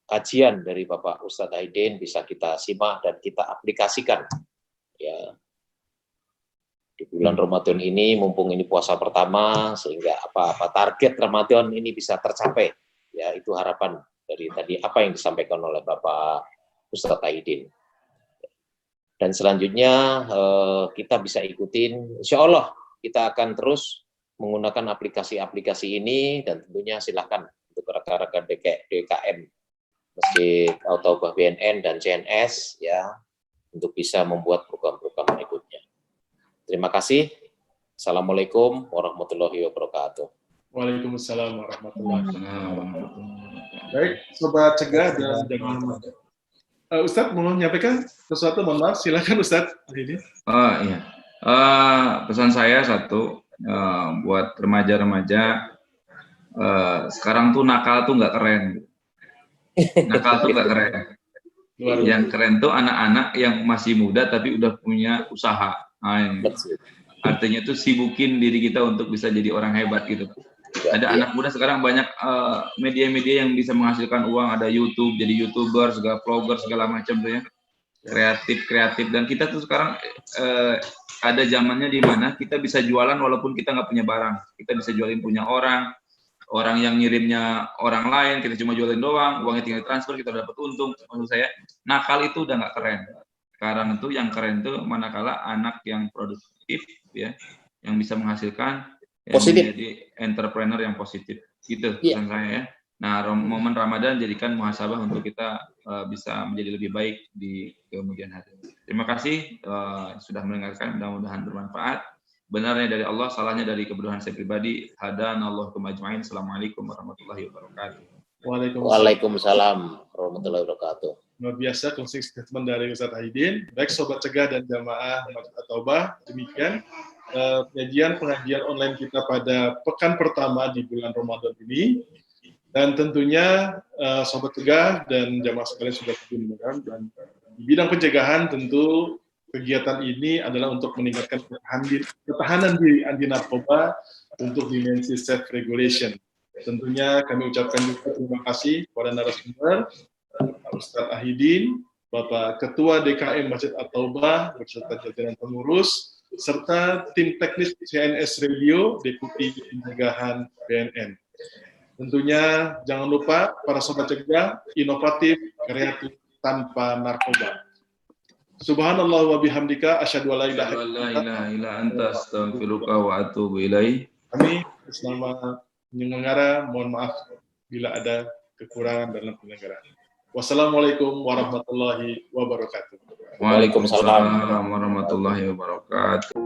kajian dari Bapak Ustadz Ahidin bisa kita simak dan kita aplikasikan ya di bulan Ramadan ini, mumpung ini puasa pertama, sehingga apa target Ramadan ini bisa tercapai. Ya, itu harapan dari tadi apa yang disampaikan oleh Bapak Ustadz Ahidin. Dan selanjutnya kita bisa ikutin, insya Allah kita akan terus menggunakan aplikasi-aplikasi ini, dan tentunya silakan untuk rekan-rekan DKM Masjid At-Taubah BNN dan CNS ya untuk bisa membuat program-program berikutnya. Terima kasih. Assalamualaikum warahmatullahi wabarakatuh. Waalaikumsalam warahmatullahi wabarakatuh. Baik, Sobat Cegah dan jamaah. Ustadz mau menyampaikan sesuatu, mohon maaf, silakan Ustadz. Ini. Iya. Pesan saya satu, buat remaja-remaja, sekarang tuh nakal tuh nggak keren. Nakal tuh nggak keren. Yang keren tuh anak-anak yang masih muda tapi udah punya usaha. Artinya tuh sibukin diri kita untuk bisa jadi orang hebat gitu. Ada anak muda sekarang banyak media-media yang bisa menghasilkan uang, ada YouTube, jadi YouTuber, segala vlogger, segala macam tuh ya. Kreatif, dan kita tuh sekarang ada zamannya di mana kita bisa jualan walaupun kita nggak punya barang. Kita bisa jualin punya orang yang ngirimnya orang lain, kita cuma jualin doang, uangnya tinggal transfer, kita dapat untung. Maksud saya, nakal itu udah nggak keren. Sekarang itu yang keren tuh manakala anak yang produktif ya, yang bisa menghasilkan, yang menjadi entrepreneur yang positif. Gitu pesan saya ya. Nah, momen Ramadan jadikan muhasabah untuk kita bisa menjadi lebih baik di kemudian hari. Terima kasih sudah mendengarkan, mudah-mudahan bermanfaat. Benarnya dari Allah, salahnya dari kebodohan saya pribadi. Hadanallahu majma'in. Assalamualaikum warahmatullahi wabarakatuh. Waalaikumsalam warahmatullahi wabarakatuh. Luar biasa closing statement dari Ustadz Ahidin. Baik Sobat Cegah dan jamaah Masjid At-Taubah, demikian pengajian online kita pada pekan pertama di bulan Ramadan ini. Dan tentunya Sobat Cegah dan jamaah sekalian sudah mendengar, dan di bidang pencegahan tentu kegiatan ini adalah untuk meningkatkan ketahanan diri anti narkoba untuk dimensi self regulation. Tentunya kami ucapkan juga terima kasih kepada narasumber Ustadz Ahidin, Bapak Ketua DKM Masjid At-Taubah beserta jajaran pengurus, serta tim teknis CNS Radio Deputi Pencegahan BNN. Tentunya jangan lupa para Sobat Cegah, inovatif, kreatif, tanpa narkoba. Subhanallah wa bihamdika asyhadu an la ilaha illa anta astaghfiruka wa atubu ilaik. Kami bersama penyelenggara mohon maaf bila ada kekurangan dalam penyelenggaraan. Wassalamualaikum warahmatullahi wabarakatuh. Waalaikumsalam warahmatullahi wabarakatuh.